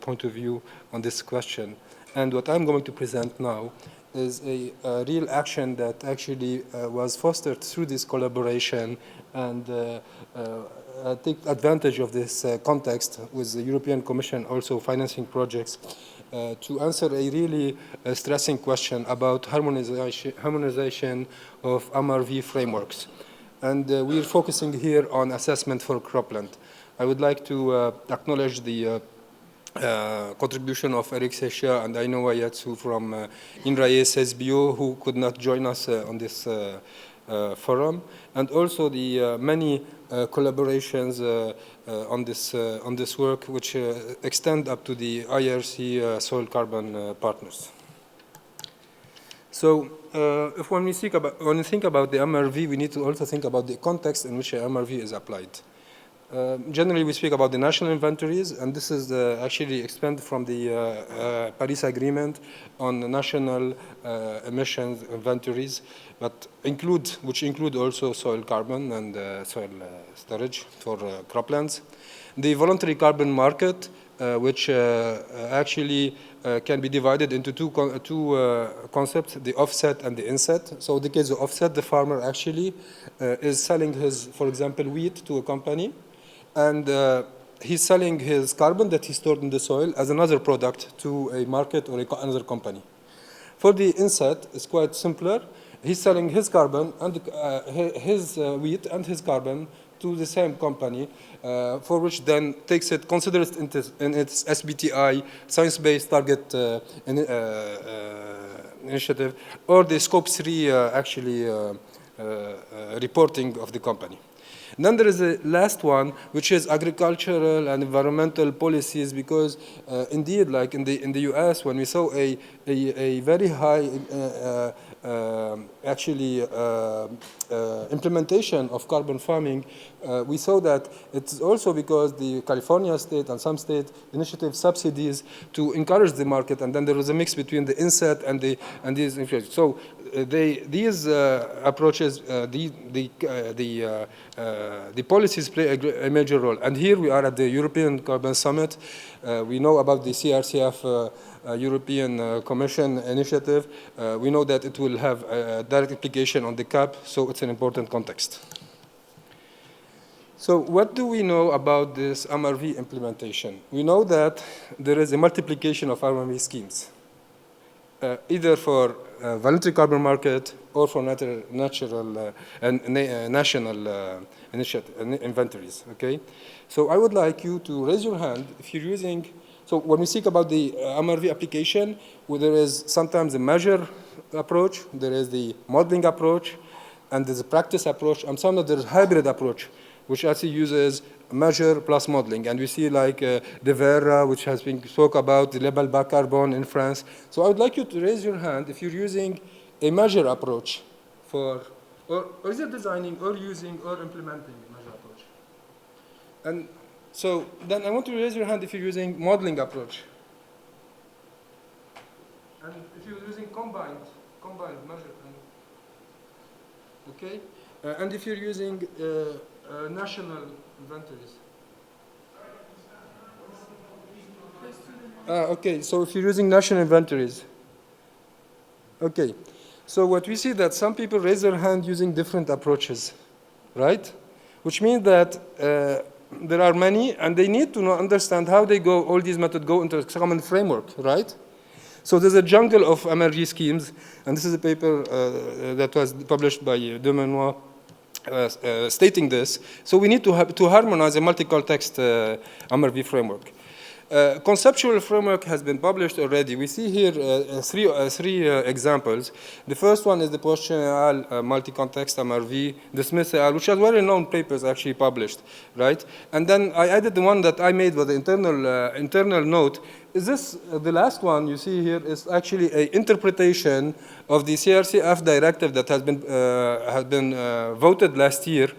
S5: point of view on this question. And what I'm going to present now is a real action that actually was fostered through this collaboration and take advantage of this context with the European Commission also financing projects to answer a really stressing question about harmonization of MRV frameworks. And we're focusing here on assessment for cropland. I would like to acknowledge the contribution of Eric Ceschia and Aino Wayatsu from INRAE CESBio, who could not join us on this forum, and also the many collaborations on this work, which extend up to the IRC soil carbon partners. So, when we think about the MRV, we need to also think about the context in which the MRV is applied. Generally, we speak about the national inventories, and this is actually expanded from the Paris Agreement on the national emissions inventories, but which include also soil carbon and soil storage for croplands. The voluntary carbon market which actually can be divided into two concepts, the offset and the inset. So in the case of offset, the farmer actually is selling his, for example, wheat to a company, and he's selling his carbon that he stored in the soil as another product to a market or another company. For the inset, it's quite simpler. He's selling his carbon and his wheat and his carbon to the same company, for which then takes it, considers it in its SBTI, Science-Based Target Initiative, or the Scope 3 reporting of the company. And then there is a last one, which is agricultural and environmental policies, because indeed, like in the US, when we saw a very high implementation of carbon farming, we saw that it's also because the California state and some state initiative subsidies to encourage the market, and then there was a mix between the inset and these influences. So these approaches, the policies play a major role. And here we are at the European Carbon Summit. We know about the CRCF European Commission initiative. We know that it will have a direct application on the CAP, so it's an important context. So what do we know about this MRV implementation? We know that there is a multiplication of MRV schemes, either for voluntary carbon market or for natural and national inventories, okay? So I would like you to raise your hand if you're using, so when we speak about the MRV application, where there is sometimes a measure approach, there is the modeling approach, and there's a practice approach, and sometimes there's a hybrid approach, which actually uses measure plus modeling. And we see like the Vera, which has been spoke about, the label bas carbone in France. So I would like you to raise your hand if you're using a measure approach for, or is it designing or using or implementing a measure approach? And so then I want you to raise your hand if you're using modeling approach. And if you're using combined measure. Okay? And if you're using national inventories. Okay, so if you're using national inventories. Okay, so what we see that some people raise their hand using different approaches, right? Which means that there are many, and they need to understand how they go, all these methods go into a common framework, right? So there's a jungle of MRG schemes, and this is a paper that was published by Demenois stating this. So we need to harmonize a multi-context MRV framework. Conceptual framework has been published already. We see here three examples. The first one is the Porsche et al. Multi-context MRV, the Smith et al., which are well-known papers actually published, right? And then I added the one that I made with the internal note. Is this, the last one you see here is actually an interpretation of the CRCF directive that has been voted last year,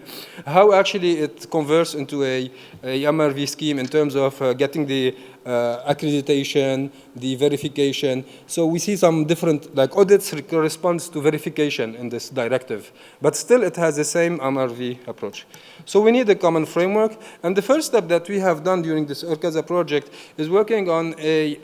S5: how actually it converts into a MRV scheme in terms of getting the accreditation, the verification. So we see some different, like audits corresponds to verification in this directive, but still it has the same MRV approach. So we need a common framework, and the first step that we have done during this ORCaSa project is working on a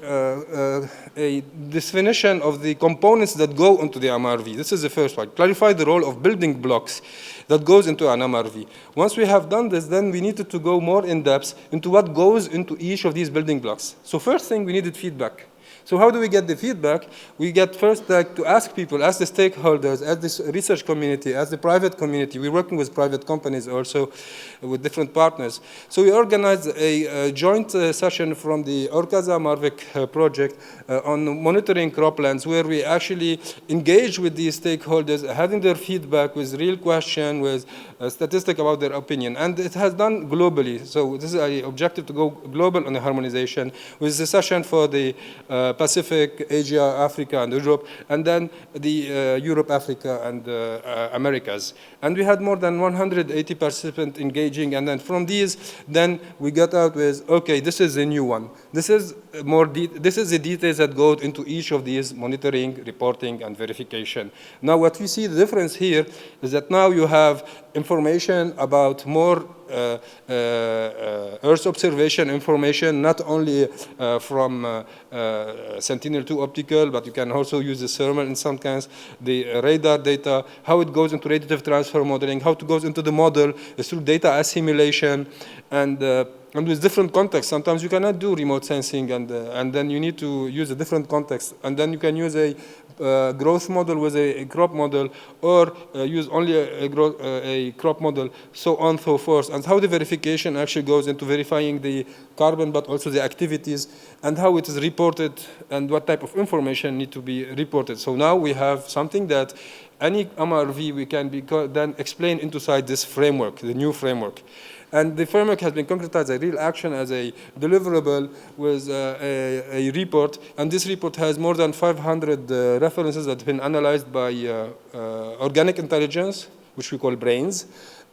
S5: definition of the components that go into the MRV. This is the first part. Clarify the role of building blocks that goes into an MRV. Once we have done this, then we needed to go more in depth into what goes into each of these building blocks. So first thing, we needed feedback. So how do we get the feedback? We get first to ask people, as the stakeholders, as the research community, as the private community. We're working with private companies also, with different partners. So we organized a joint session from the ORCaSa Marvic project on monitoring croplands, where we actually engage with these stakeholders, having their feedback with real question, with statistic about their opinion. And it has done globally. So this is an objective to go global on the harmonization, with the session for the Pacific, Asia, Africa, and Europe, and then the Europe, Africa, and Americas. And we had more than 180 participants engaging, and then from these, then we got out with, okay, this is a new one. This is the details that go into each of these monitoring, reporting, and verification. Now, what we see the difference here is that now you have information about more Earth observation information, not only from Sentinel-2 optical, but you can also use the thermal in some kinds, the radar data, how it goes into radiative transfer modeling, how it goes into the model through data assimilation, and with different contexts. Sometimes you cannot do remote sensing, and then you need to use a different context. And then you can use a growth model with a crop model, or use only a crop model, so on, so forth. And how the verification actually goes into verifying the carbon, but also the activities, and how it is reported, and what type of information need to be reported. So now we have something that any MRV we can then explain inside this framework, the new framework. And the framework has been concretized as a real action, as a deliverable with a report. And this report has more than 500 references that have been analyzed by organic intelligence, which we call BRAINS.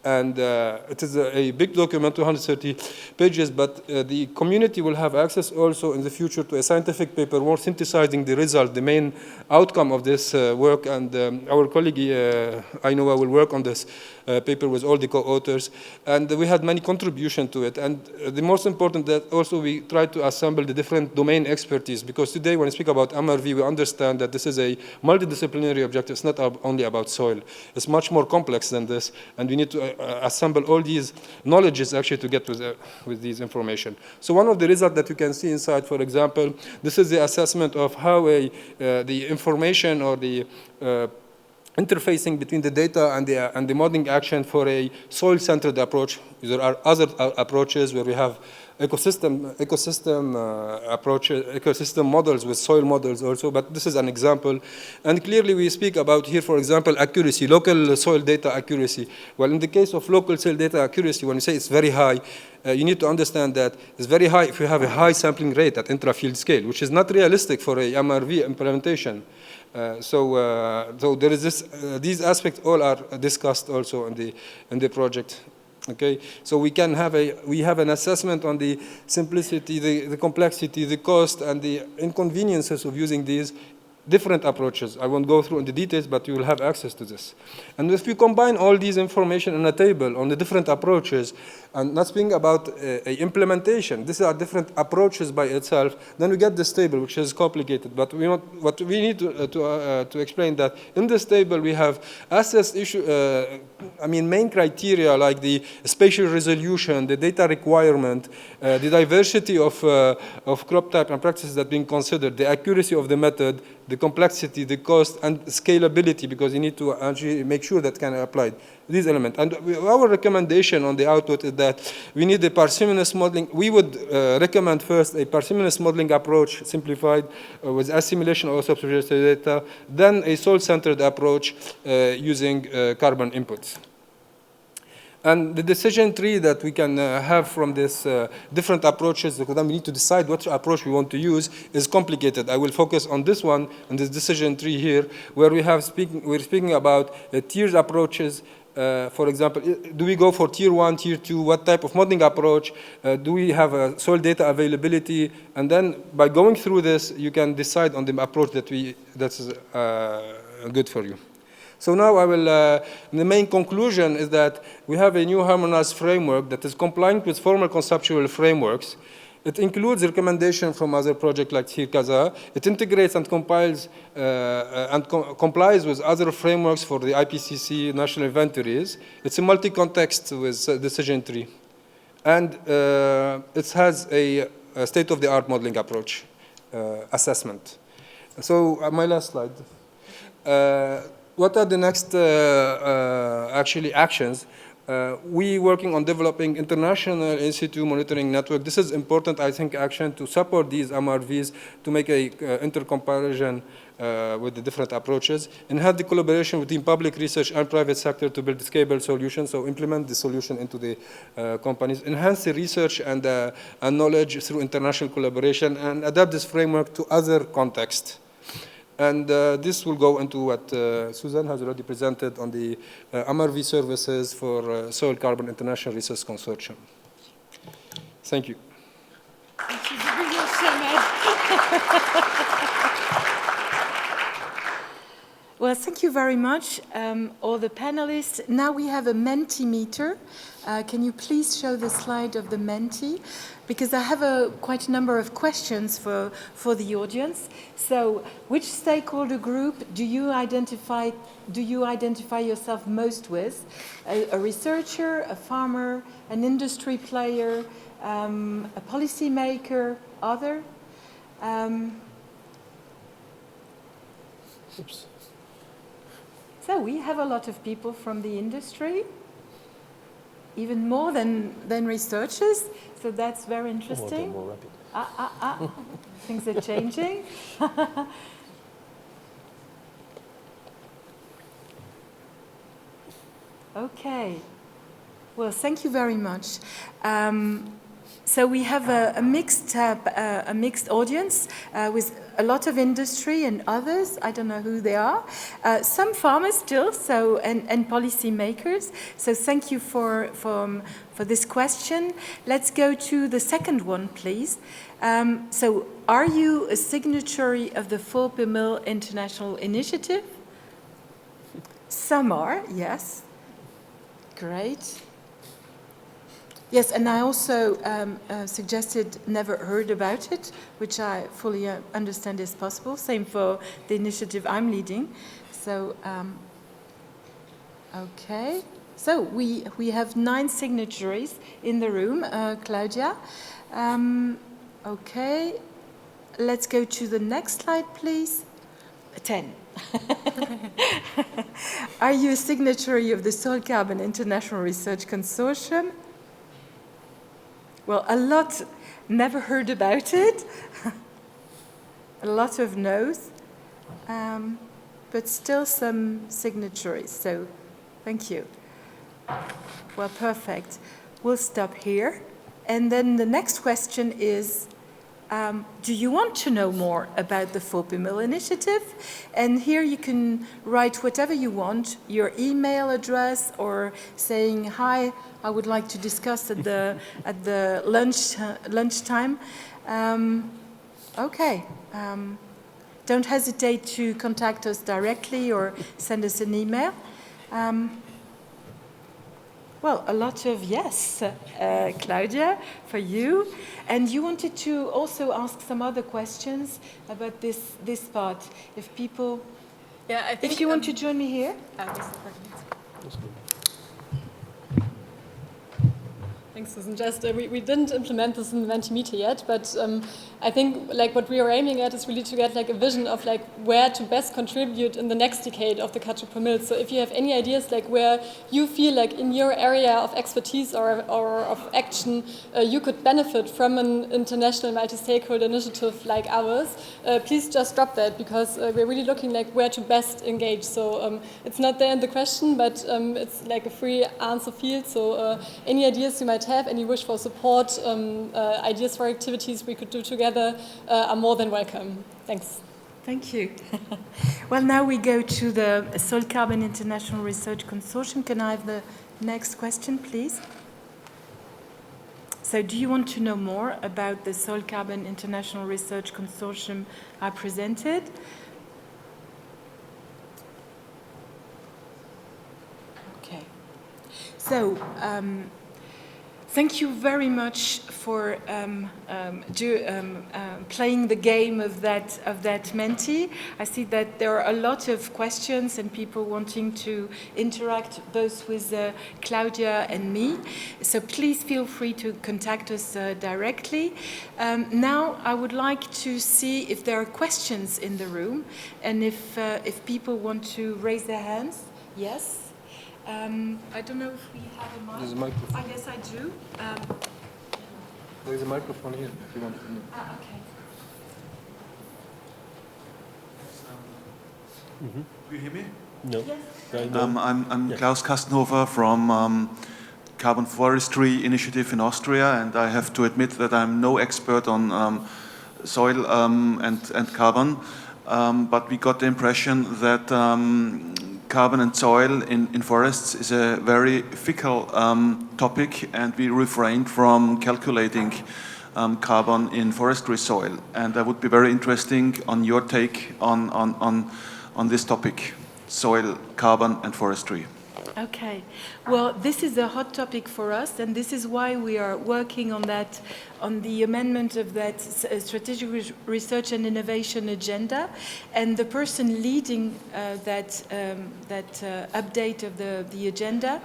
S5: And it is a big document, 230 pages, but the community will have access also in the future to a scientific paper more synthesizing the result, the main outcome of this work. And our colleague, Ainhoa, will work on this paper with all the co-authors. And we had many contributions to it. And the most important that also we tried to assemble the different domain expertise, because today when we speak about MRV, we understand that this is a multidisciplinary objective. It's not only about soil. It's much more complex than this, and we need to assemble all these knowledges actually to get with these information. So one of the results that you can see inside, for example, this is the assessment of how the information or the interfacing between the data and the modeling action for a soil-centered approach. There are other approaches where we have ecosystem approaches, ecosystem models with soil models also, but this is an example. And clearly we speak about here, for example, accuracy, local soil data accuracy. Well, in the case of local soil data accuracy, when you say it's very high, you need to understand that it's very high if you have a high sampling rate at intra-field scale, which is not realistic for a MRV implementation. So there is this, these aspects all are discussed also in the project. Okay, so we have an assessment on the simplicity, the complexity, the cost, and the inconveniences of using these different approaches. I won't go through in the details, but you will have access to this. And if you combine all these information in a table on the different approaches, and not speaking about a implementation, these are different approaches by itself, then we get this table, which is complicated. But what we need to explain that in this table we have assessed main criteria like the spatial resolution, the data requirement, the diversity of crop type and practices that are being considered, the accuracy of the method, the complexity, the cost, and scalability, because you need to actually make sure that can be applied. These elements. And our recommendation on the output is that we need a parsimonious modeling. We would recommend first a parsimonious modeling approach, simplified with assimilation of subsurface data, then a soil-centered approach using carbon inputs. And the decision tree that we can have from this different approaches, because then we need to decide what approach we want to use, is complicated. I will focus on this one, on this decision tree here, where we're speaking about tiered approaches. For example, do we go for tier 1, tier 2? What type of modeling approach? Do we have soil data availability? And then by going through this, you can decide on the approach that's good for you. So now I will, the main conclusion is that we have a new harmonized framework that is compliant with formal conceptual frameworks. It includes recommendations from other projects like ORCaSa. It integrates and compiles complies with other frameworks for the IPCC national inventories. It's a multi-context with decision tree. And it has a state-of-the-art modeling approach assessment. So my last slide. What are the next actions? We working on developing international in-situ monitoring network. This is important, I think, action to support these MRVs to make a intercomparison with the different approaches, and have the collaboration between public research and private sector to build scalable solutions, so implement the solution into the companies, enhance the research and knowledge through international collaboration, and adapt this framework to other contexts. And this will go into what Suzanne has already presented on the MRV services for Soil Carbon International Research Consortium. Thank you.
S1: Well, Well, thank you very much, all the panelists. Now we have a Mentimeter. Can you please show the slide of the Menti? Because I have quite a number of questions for the audience. So, which stakeholder group do you identify yourself most with? A researcher, a farmer, an industry player, a policymaker, other?
S2: Oops.
S1: So we have a lot of people from the industry, even more than researchers. So that's very interesting.
S2: More rapid.
S1: Things are changing. Okay. Well, thank you very much. So we have a mixed audience with a lot of industry and others. I don't know who they are. Some farmers still, and policy makers. So thank you for this question. Let's go to the second one, please. So are you a signatory of the Fulpe Mill International Initiative? Some are, yes. Great. Yes, and I also suggested never heard about it, which I fully understand is possible. Same for the initiative I'm leading. So, okay. So we have 9 signatories in the room, Claudia. Okay. Let's go to the next slide, please. 10. Are you a signatory of the Soil Carbon International Research Consortium? Well, a lot never heard about it. A lot of no's, but still some signatories. So, thank you. Well, perfect. We'll stop here. And then the next question is, do you want to know more about the Fulpe Mill Initiative? And here you can write whatever you want, your email address, or saying, hi, I would like to discuss at the lunchtime. Okay. Don't hesitate to contact us directly or send us an email. Well, a lot of yes, Claudia, for you. And you wanted to also ask some other questions about this part. If people,
S3: Yeah, I think.
S1: if you want to join me here.
S3: Thanks, Susan. Just we didn't implement this in the Mentimeter yet, but I think like what we are aiming at is really to get like a vision of like where to best contribute in the next decade of the Culture per Mill. So if you have any ideas like where you feel like in your area of expertise or of action you could benefit from an international multi-stakeholder initiative like ours, please just drop that, because we're really looking like where to best engage. So it's not there in the question, but it's like a free answer field. So any ideas you might have, any wish for support, ideas for activities we could do together are more than welcome. Thanks.
S1: Thank you. Well, now we go to the Soil Carbon International Research Consortium. Can I have the next question, please? So do you want to know more about the Soil Carbon International Research Consortium I presented? Okay. So, thank you very much for playing the game of that Menti. I see that there are a lot of questions and people wanting to interact both with Claudia and me. So please feel free to contact us directly. Now I would like to see if there are questions in the room, and if people want to raise their hands. Yes. I don't know if we have a mic.
S5: There's a microphone.
S1: I guess I do.
S5: There's a microphone here if you want to know.
S1: Okay.
S6: Do you hear me?
S2: No.
S1: Yes.
S6: I'm
S2: Yeah.
S6: Klaus Kastenhofer from Carbon Forestry Initiative in Austria, and I have to admit that I'm no expert on soil and carbon, but we got the impression that carbon and soil in forests is a very fickle topic, and we refrained from calculating carbon in forestry soil. And that would be very interesting on your take on this topic. soil, carbon, and forestry.
S1: Okay. Well, this is a hot topic for us, and this is why we are working on that, on the amendment of that strategic research and innovation agenda. And the person leading that update of the agenda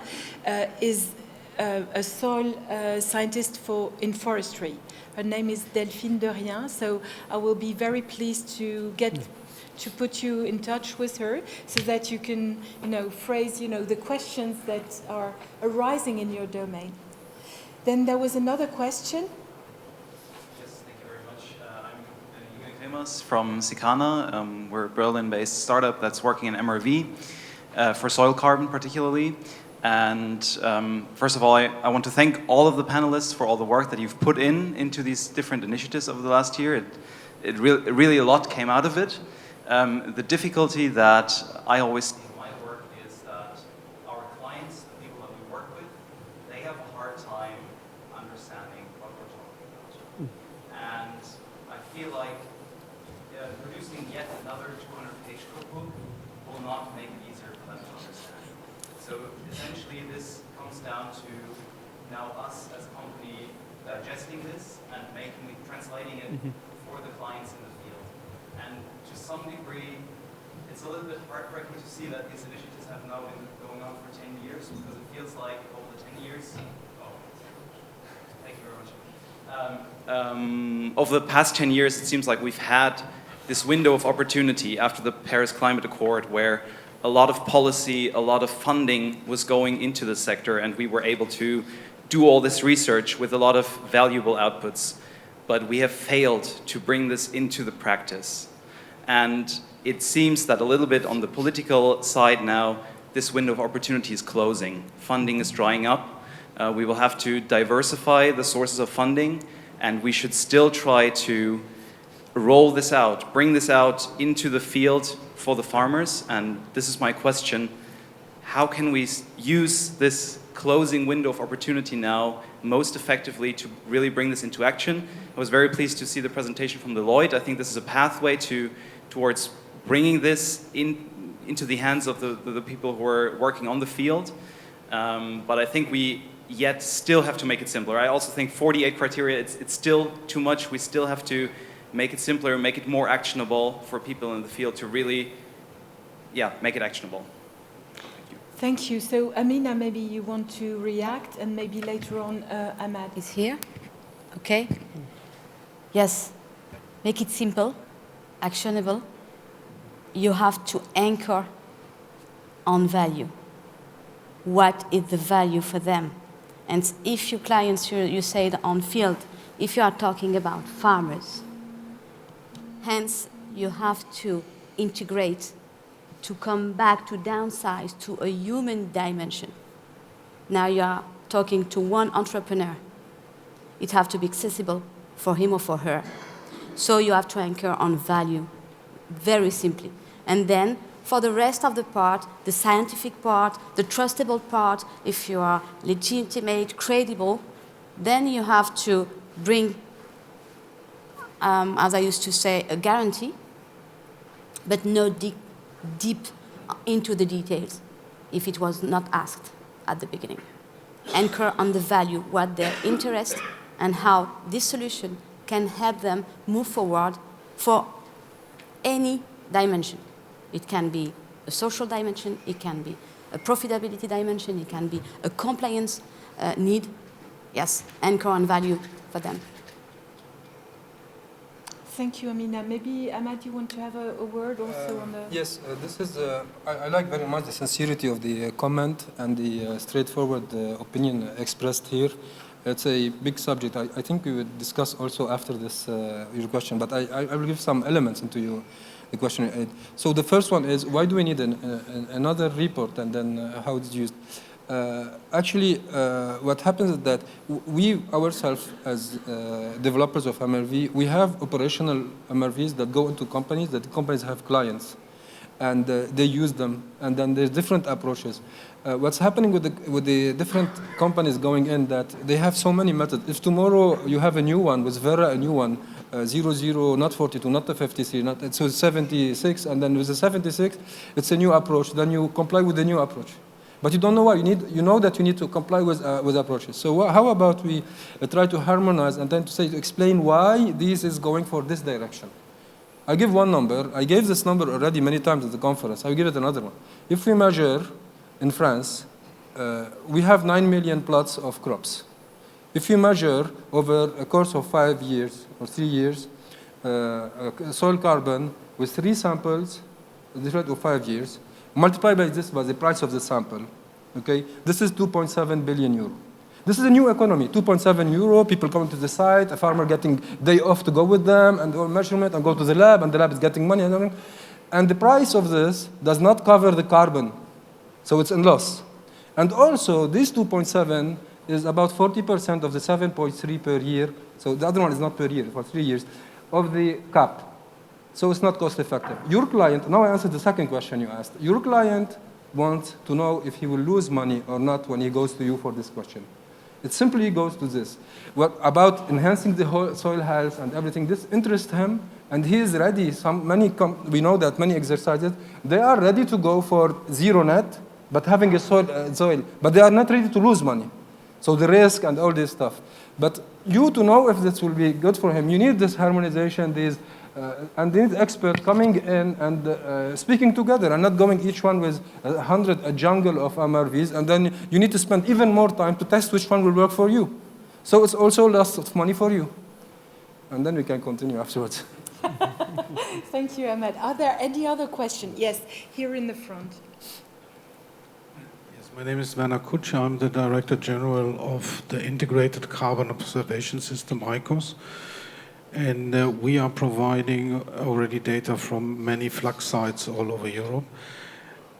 S1: is a soil scientist in forestry. Her name is Delphine Derrien. So I will be very pleased to put you in touch with her so that you can, phrase, the questions that are arising in your domain. Then there was another question.
S7: Yes, thank you very much. I'm Jonas from Sikana. We're a Berlin-based startup that's working in MRV for soil carbon particularly. And first of all, I want to thank all of the panelists for all the work that you've put into these different initiatives over the last year. Really a lot came out of it. The difficulty that I always see in my work is that our clients, the people that we work with, they have a hard time understanding what we're talking about. And I feel like producing yet another 200-page cookbook will not make it easier for them to understand. So essentially this comes down to now us as a company digesting this and translating it for the clients in the field. And to some degree, it's a little bit heartbreaking to see that these initiatives have now been going on for 10 years, because it feels like over the 10 years, thank you very much. Over the past 10 years, it seems like we've had this window of opportunity after the Paris Climate Accord where a lot of policy, a lot of funding was going into the sector, and we were able to do all this research with a lot of valuable outputs. But we have failed to bring this into the practice. And it seems that a little bit on the political side now, this window of opportunity is closing. Funding is drying up. We will have to diversify the sources of funding, and we should still try to roll this out, bring this out into the field for the farmers. And this is my question: how can we use this closing window of opportunity now most effectively to really bring this into action? I was very pleased to see the presentation from Deloitte. I think this is a pathway towards bringing this into the hands of the people who are working on the field. But I think we yet still have to make it simpler. I also think 48 criteria, it's still too much. We still have to make it simpler, make it more actionable for people in the field to really, make it actionable.
S1: Thank you. So, Amina, maybe you want to react, and maybe later on, Ahmad.
S4: Is here? Okay. Yes. Make it simple, actionable. You have to anchor on value. What is the value for them? And if your clients, you said on field, if you are talking about farmers, hence you have to integrate, to come back to downsize to a human dimension. Now you are talking to one entrepreneur. It has to be accessible for him or for her. So you have to anchor on value, very simply. And then for the rest of the part, the scientific part, the trustable part, if you are legitimate, credible, then you have to bring, as I used to say, a guarantee, but no deep into the details if it was not asked at the beginning. Anchor on the value, what their interest, and how this solution can help them move forward for any dimension. It can be a social dimension, it can be a profitability dimension, it can be a compliance need. Yes, anchor on value for them.
S1: Thank you, Amina. Maybe, Ahmad, you want to have a word also on the...
S5: Yes, this is, I like very much the sincerity of the comment and the straightforward opinion expressed here. It's a big subject. I think we will discuss also after this your question, but I will give some elements into the question. So the first one is, why do we need another report, and then how it's used? Actually, what happens is that we ourselves, as developers of MRV, we have operational MRVs that go into companies, that companies have clients, and they use them, and then there's different approaches. What's happening with the different companies going in, that they have so many methods. If tomorrow you have a new one, with Vera a new one, 00, not 42, not the 53, so 76, and then with the 76, it's a new approach. Then you comply with the new approach. But you don't know why. You know that you need to comply with approaches. So how about we try to harmonize and then to explain why this is going for this direction? I give one number. I gave this number already many times at the conference. I'll give it another one. If we measure in France, we have 9 million plots of crops. If you measure over a course of 5 years or 3 years, soil carbon with 3 samples, the rate of 5 years, multiply by this by the price of the sample, okay? This is 2.7 billion euro. This is a new economy, 2.7 euro, people coming to the site, a farmer getting day off to go with them and do measurement and go to the lab, and the lab is getting money and everything. And the price of this does not cover the carbon, so it's in loss. And also, this 2.7 is about 40% of the 7.3 per year, so the other one is not per year, for 3 years, of the cap. So it's not cost effective. Your client, now I answered the second question you asked. Your client wants to know if he will lose money or not when he goes to you for this question. It simply goes to this. What about enhancing the whole soil health and everything, this interests him, and he is ready. We know that many exercises, they are ready to go for zero net, but having a soil, but they are not ready to lose money. So the risk and all this stuff. But you to know if this will be good for him, you need this harmonization, and they need experts coming in and speaking together and not going each one with a jungle of MRVs, and then you need to spend even more time to test which one will work for you. So it's also loss of money for you. And then we can continue afterwards.
S1: Thank you, Ahmed. Are there any other questions? Yes, here in the front.
S8: Yes, my name is Werner Kutscher. I'm the Director General of the Integrated Carbon Observation System, ICOS. And we are providing already data from many flux sites all over Europe.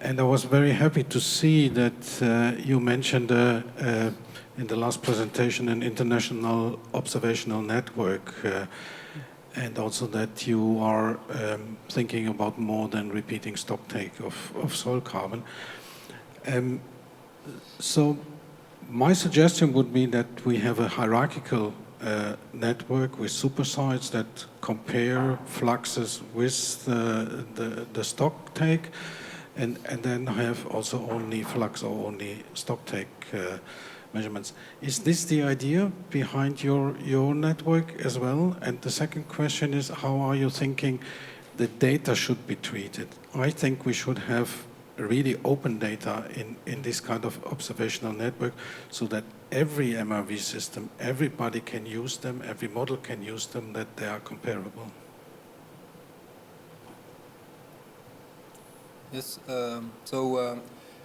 S8: And I was very happy to see that you mentioned in the last presentation an international observational network, and also that you are thinking about more than repeating stocktake of soil carbon. So my suggestion would be that we have a hierarchical network with supersites that compare fluxes with the stock take, and then have also only flux or only stock take measurements. Is this the idea behind your network as well? And the second question is, how are you thinking the data should be treated? I think we should have really open data in this kind of observational network, so that every MRV system, everybody can use them, every model can use them, that they are comparable.
S5: Yes,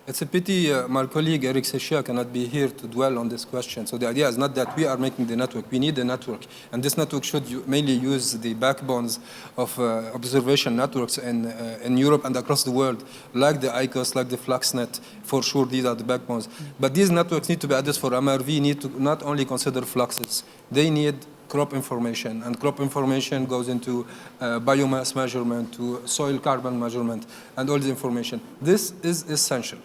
S5: it's a pity my colleague Eric Ceschia cannot be here to dwell on this question. So the idea is not that we are making the network, we need a network. And this network should mainly use the backbones of observation networks in Europe and across the world, like the ICOS, like the FluxNet. For sure, these are the backbones. But these networks need to be added for MRV, need to not only consider fluxes, they need crop information, and crop information goes into biomass measurement, to soil carbon measurement, and all the information. This is essential.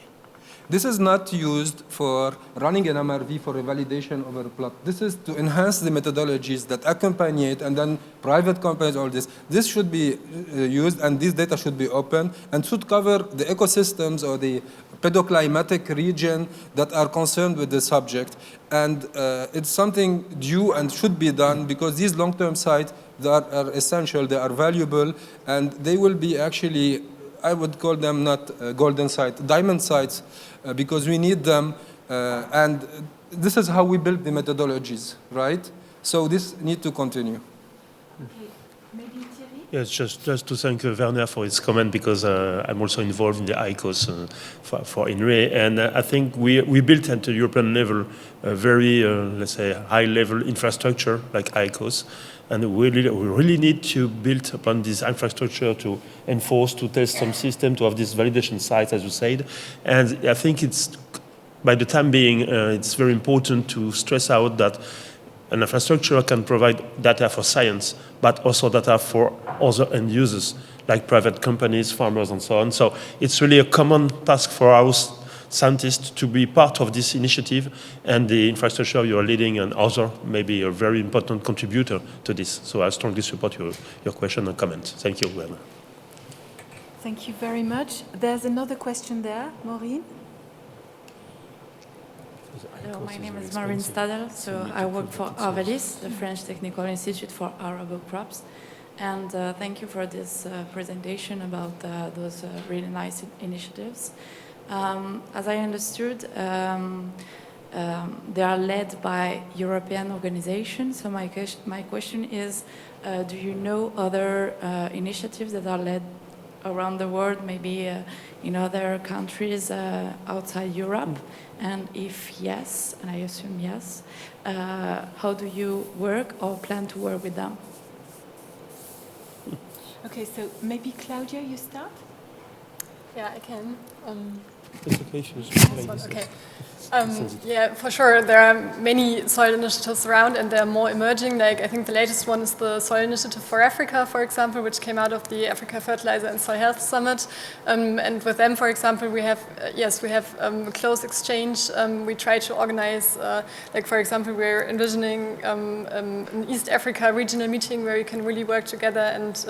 S5: This is not used for running an MRV for a validation of a plot. This is to enhance the methodologies that accompany it, and then private companies, all this. This should be used, and this data should be open, and should cover the ecosystems or the pedoclimatic region that are concerned with the subject. And it's something due and should be done, because these long-term sites that are essential, they are valuable, and they will be actually, I would call them not golden sites, diamond sites, because we need them, and this is how we build the methodologies, right? So this needs to continue.
S2: Yes, just to thank Werner for his comment, because I'm also involved in the ICOS for INRAE, and I think we built at the European level a very, let's say, high-level infrastructure like ICOS, and we really need to build upon this infrastructure to enforce, to test some system, to have these validation sites, as you said, and I think it's, by the time being, it's very important to stress out that an infrastructure can provide data for science, but also data for other end users, like private companies, farmers, and so on. So it's really a common task for us scientists to be part of this initiative, and the infrastructure you are leading and other maybe a very important contributor to this. So I strongly support your question and comment. Thank you, Werner.
S1: Thank you very much. There's another question there, Maureen.
S9: Hello, my name is Maureen Stadel. So I work for Arvalis, the French Technical Institute for Arable Crops. And thank you for this presentation about those really nice initiatives. As I understood, they are led by European organizations. So my question is, do you know other initiatives that are led around the world, maybe in other countries outside Europe? And if yes, and I assume yes, how do you work or plan to work with them?
S1: Okay, so maybe Claudia, you start?
S3: Yeah, I can.
S2: It's okay,
S3: Okay. Yeah, for sure. There are many soil initiatives around, and they're more emerging. Like, I think the latest one is the Soil Initiative for Africa, for example, which came out of the Africa Fertilizer and Soil Health Summit. And with them, for example, we have close exchange. We try to organize, like, for example, we're envisioning an East Africa regional meeting where we can really work together and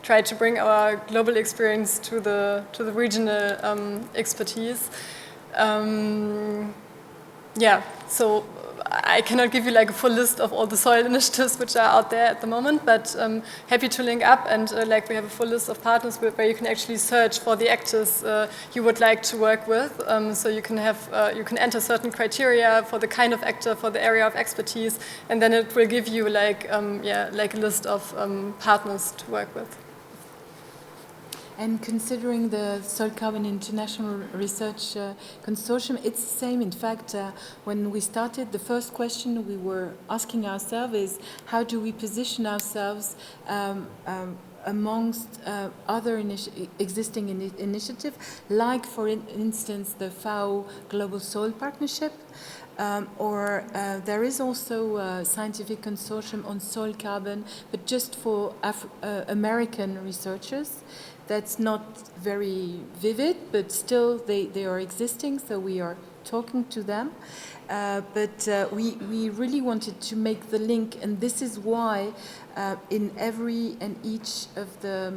S3: try to bring our global experience to the regional expertise. Yeah, so I cannot give you like a full list of all the soil initiatives which are out there at the moment, but happy to link up, and like we have a full list of partners where you can actually search for the actors you would like to work with. So you can have you can enter certain criteria for the kind of actor, for the area of expertise, and then it will give you like like a list of partners to work with.
S1: And considering the Soil Carbon International Research Consortium, it's the same. In fact, when we started, the first question we were asking ourselves is, how do we position ourselves amongst other existing initiatives, like, for instance, the FAO Global Soil Partnership, or there is also a scientific consortium on soil carbon, but just for American researchers. That's not very vivid, but still they are existing, so we are talking to them. But we really wanted to make the link, and this is why in every and each of the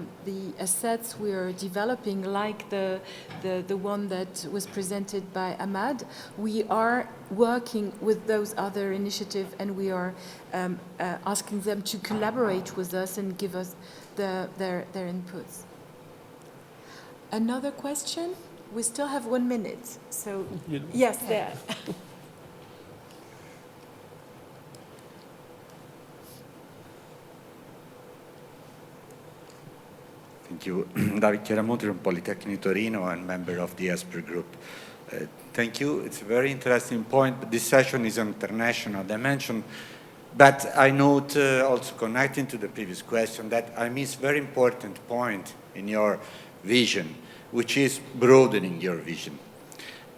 S1: assets we are developing, like the one that was presented by Ahmad, we are working with those other initiatives, and we are asking them to collaborate with us and give us their inputs. Another question? We still have 1 minute, so yes, there.
S10: Thank you. David Chiaramonti from Polytechnic Torino and member of the ESPER group. Thank you. It's a very interesting point, but this session is an international dimension. But I note, also connecting to the previous question, that I miss a very important point in your vision, which is broadening your vision.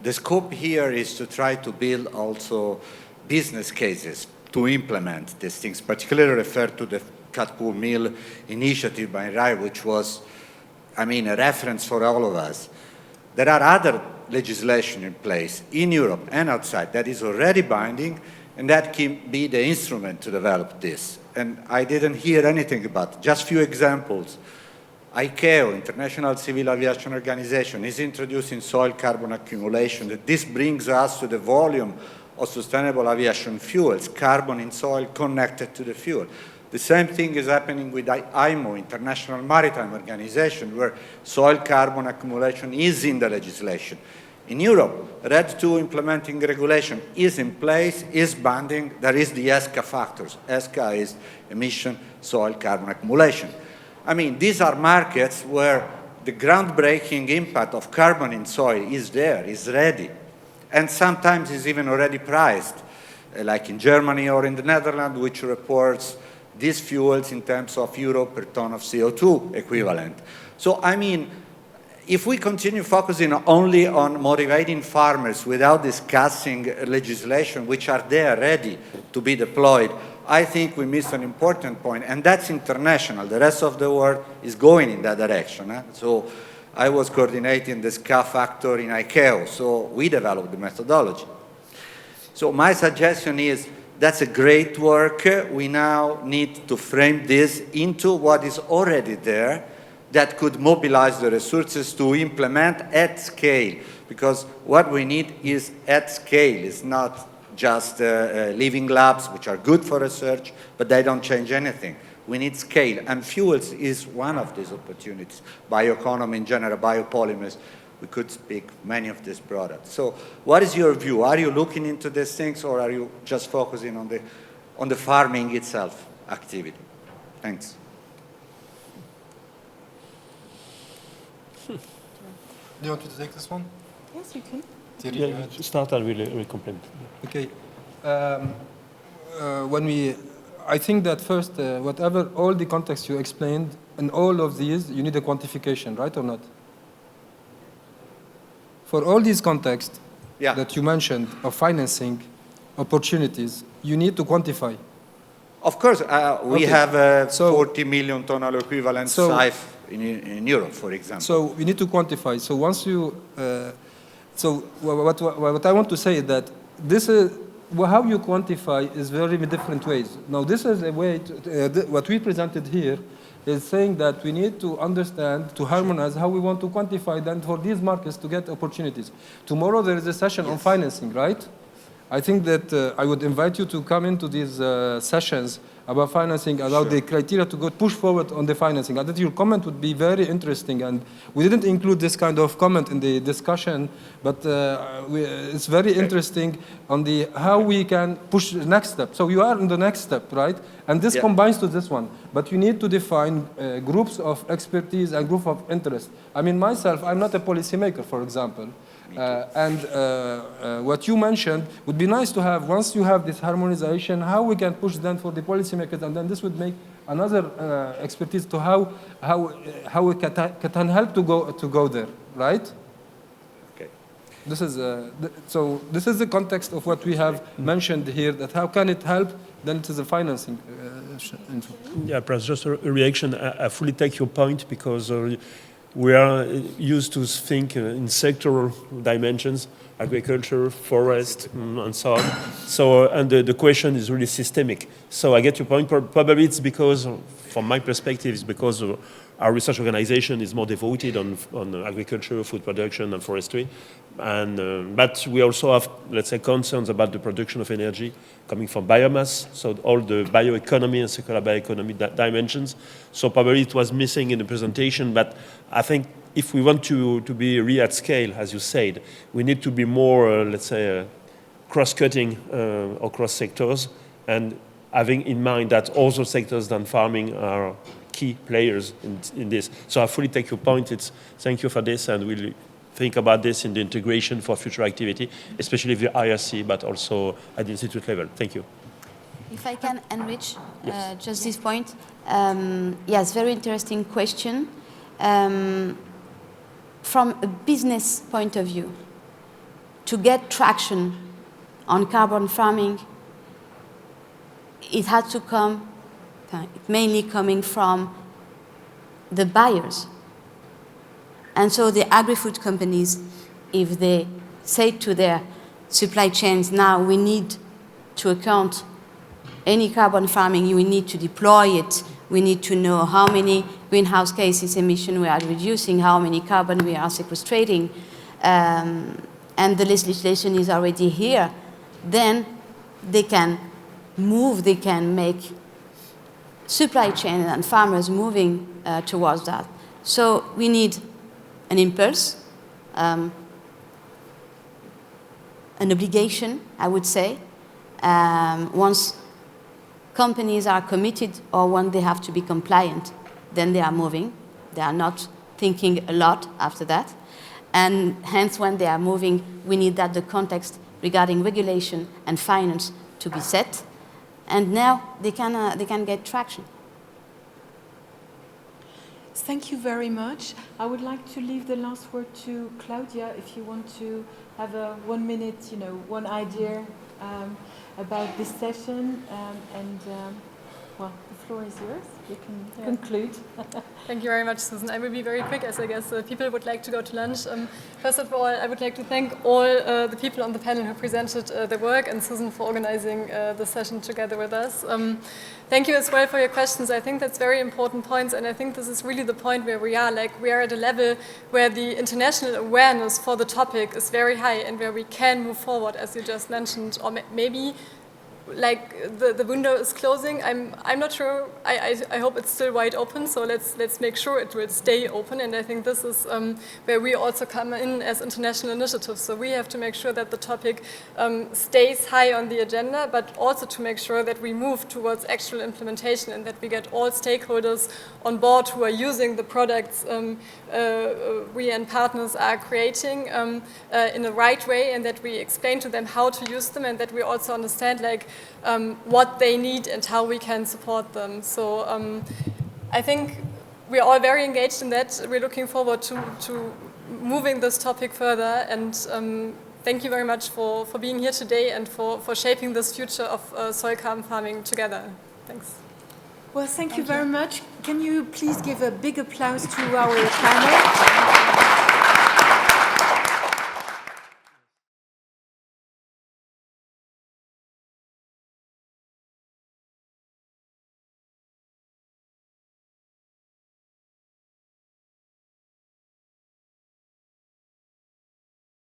S10: The scope here is to try to build also business cases to implement these things, particularly refer to the cut pool mill initiative by INRAE, which was, I mean, a reference for all of us. There are other legislation in place in Europe and outside that is already binding, and that can be the instrument to develop this. And I didn't hear anything about it. Just few examples. ICAO, International Civil Aviation Organization, is introducing soil carbon accumulation. This brings us to the volume of sustainable aviation fuels, carbon in soil connected to the fuel. The same thing is happening with IMO, International Maritime Organization, where soil carbon accumulation is in the legislation. In Europe, RED II implementing regulation is in place, is binding. There is the ESCA factors. ESCA is emission soil carbon accumulation. I mean, these are markets where the groundbreaking impact of carbon in soil is there, is ready, and sometimes is even already priced, like in Germany or in the Netherlands, which reports these fuels in terms of euro per ton of CO2 equivalent. So, I mean, if we continue focusing only on motivating farmers without discussing legislation which are there ready to be deployed, I think we missed an important point, and that's international. The rest of the world is going in that direction. So I was coordinating the SCA factor in ICAO, so we developed the methodology. So my suggestion is that's a great work. We now need to frame this into what is already there that could mobilize the resources to implement at scale, because what we need is at scale. It's not just living labs, which are good for research, but they don't change anything. We need scale, and fuels is one of these opportunities. Bioeconomy in general, biopolymers, we could speak many of these products. So what is your view? Are you looking into these things, or are you just focusing on the farming itself activity? Thanks.
S5: Do you want me to take this one?
S1: Yes, you can.
S2: Yeah, start and we'll complement.
S5: Okay. I think that first, whatever, all the context you explained, in all of these, you need a quantification, right or not? For all these contexts that you mentioned of financing opportunities, you need to quantify.
S10: Of course, we have 40 million tonal equivalent SIFE in Europe, for example.
S5: So we need to quantify. So once you, what I want to say is that this is, how you quantify is very different ways. Now this is a way, what we presented here is saying that we need to understand, to harmonize how we want to quantify them for these markets to get opportunities. Tomorrow there is a session on financing, right? I think that I would invite you to come into these sessions about financing, about the criteria to go push forward on the financing. I think your comment would be very interesting, and we didn't include this kind of comment in the discussion, but it's very interesting on the how we can push the next step. So you are in the next step, right? And this combines to this one, but you need to define groups of expertise and group of interest. I mean, myself, I'm not a policymaker, for example. What you mentioned would be nice to have, once you have this harmonization, how we can push them for the policymakers, and then this would make another expertise to how we can help to go there, right?
S10: Okay.
S5: This is so this is the context of what we have mentioned here. That how can it help? Then it is a financing.
S2: Yeah, perhaps just a reaction. I fully take your point because. We are used to think in sectoral dimensions, agriculture, forest, and so on. So, and the question is really systemic. So I get your point. Probably it's because, from my perspective, it's because our research organization is more devoted on agriculture, food production, and forestry. And, but we also have, let's say, concerns about the production of energy coming from biomass, so all the bioeconomy and circular bioeconomy dimensions. So probably it was missing in the presentation, but I think if we want to be really at scale, as you said, we need to be more, let's say, cross-cutting across sectors, and having in mind that also sectors than farming are key players in this. So I fully take your point. Thank you for this, and we'll think about this in the integration for future activity, especially with the IRC, but also at the institute level. Thank you.
S4: If I can enrich just this point. Yes, very interesting question. From a business point of view, to get traction on carbon farming, it had to come, mainly coming from the buyers. And so the agri-food companies, if they say to their supply chains, now we need to account any carbon farming, we need to deploy it, we need to know how many greenhouse gases emission we are reducing, how many carbon we are sequestrating, and the legislation is already here, then they can move, they can make supply chain and farmers moving towards that. So we need an impulse, an obligation, I would say. Once companies are committed or when they have to be compliant, then they are moving. They are not thinking a lot after that. And hence, when they are moving, we need that the context regarding regulation and finance to be set. And now they can get traction.
S1: Thank you very much. I would like to leave the last word to Claudia, if you want to have a 1 minute, one idea about this session. Well, the floor is yours. You can conclude.
S3: Thank you very much, Susan. I will be very quick, as I guess people would like to go to lunch. First of all, I would like to thank all the people on the panel who presented their work, and Susan for organizing the session together with us. Thank you as well for your questions. I think that's very important points, and I think this is really the point where we are. Like, we are at a level where the international awareness for the topic is very high, and where we can move forward, as you just mentioned, or maybe like the window is closing. I'm not sure. I hope it's still wide open. So let's make sure it will stay open. And I think this is where we also come in as international initiatives. So we have to make sure that the topic stays high on the agenda, but also to make sure that we move towards actual implementation and that we get all stakeholders on board who are using the products we and partners are creating in the right way, and that we explain to them how to use them, and that we also understand like what they need and how we can support them. So I think we're all very engaged in that. We're looking forward to moving this topic further, and thank you very much for being here today and for shaping this future of soil carbon farming together. Thanks.
S1: Well, thank you very much. Can you please give a big applause to our panel?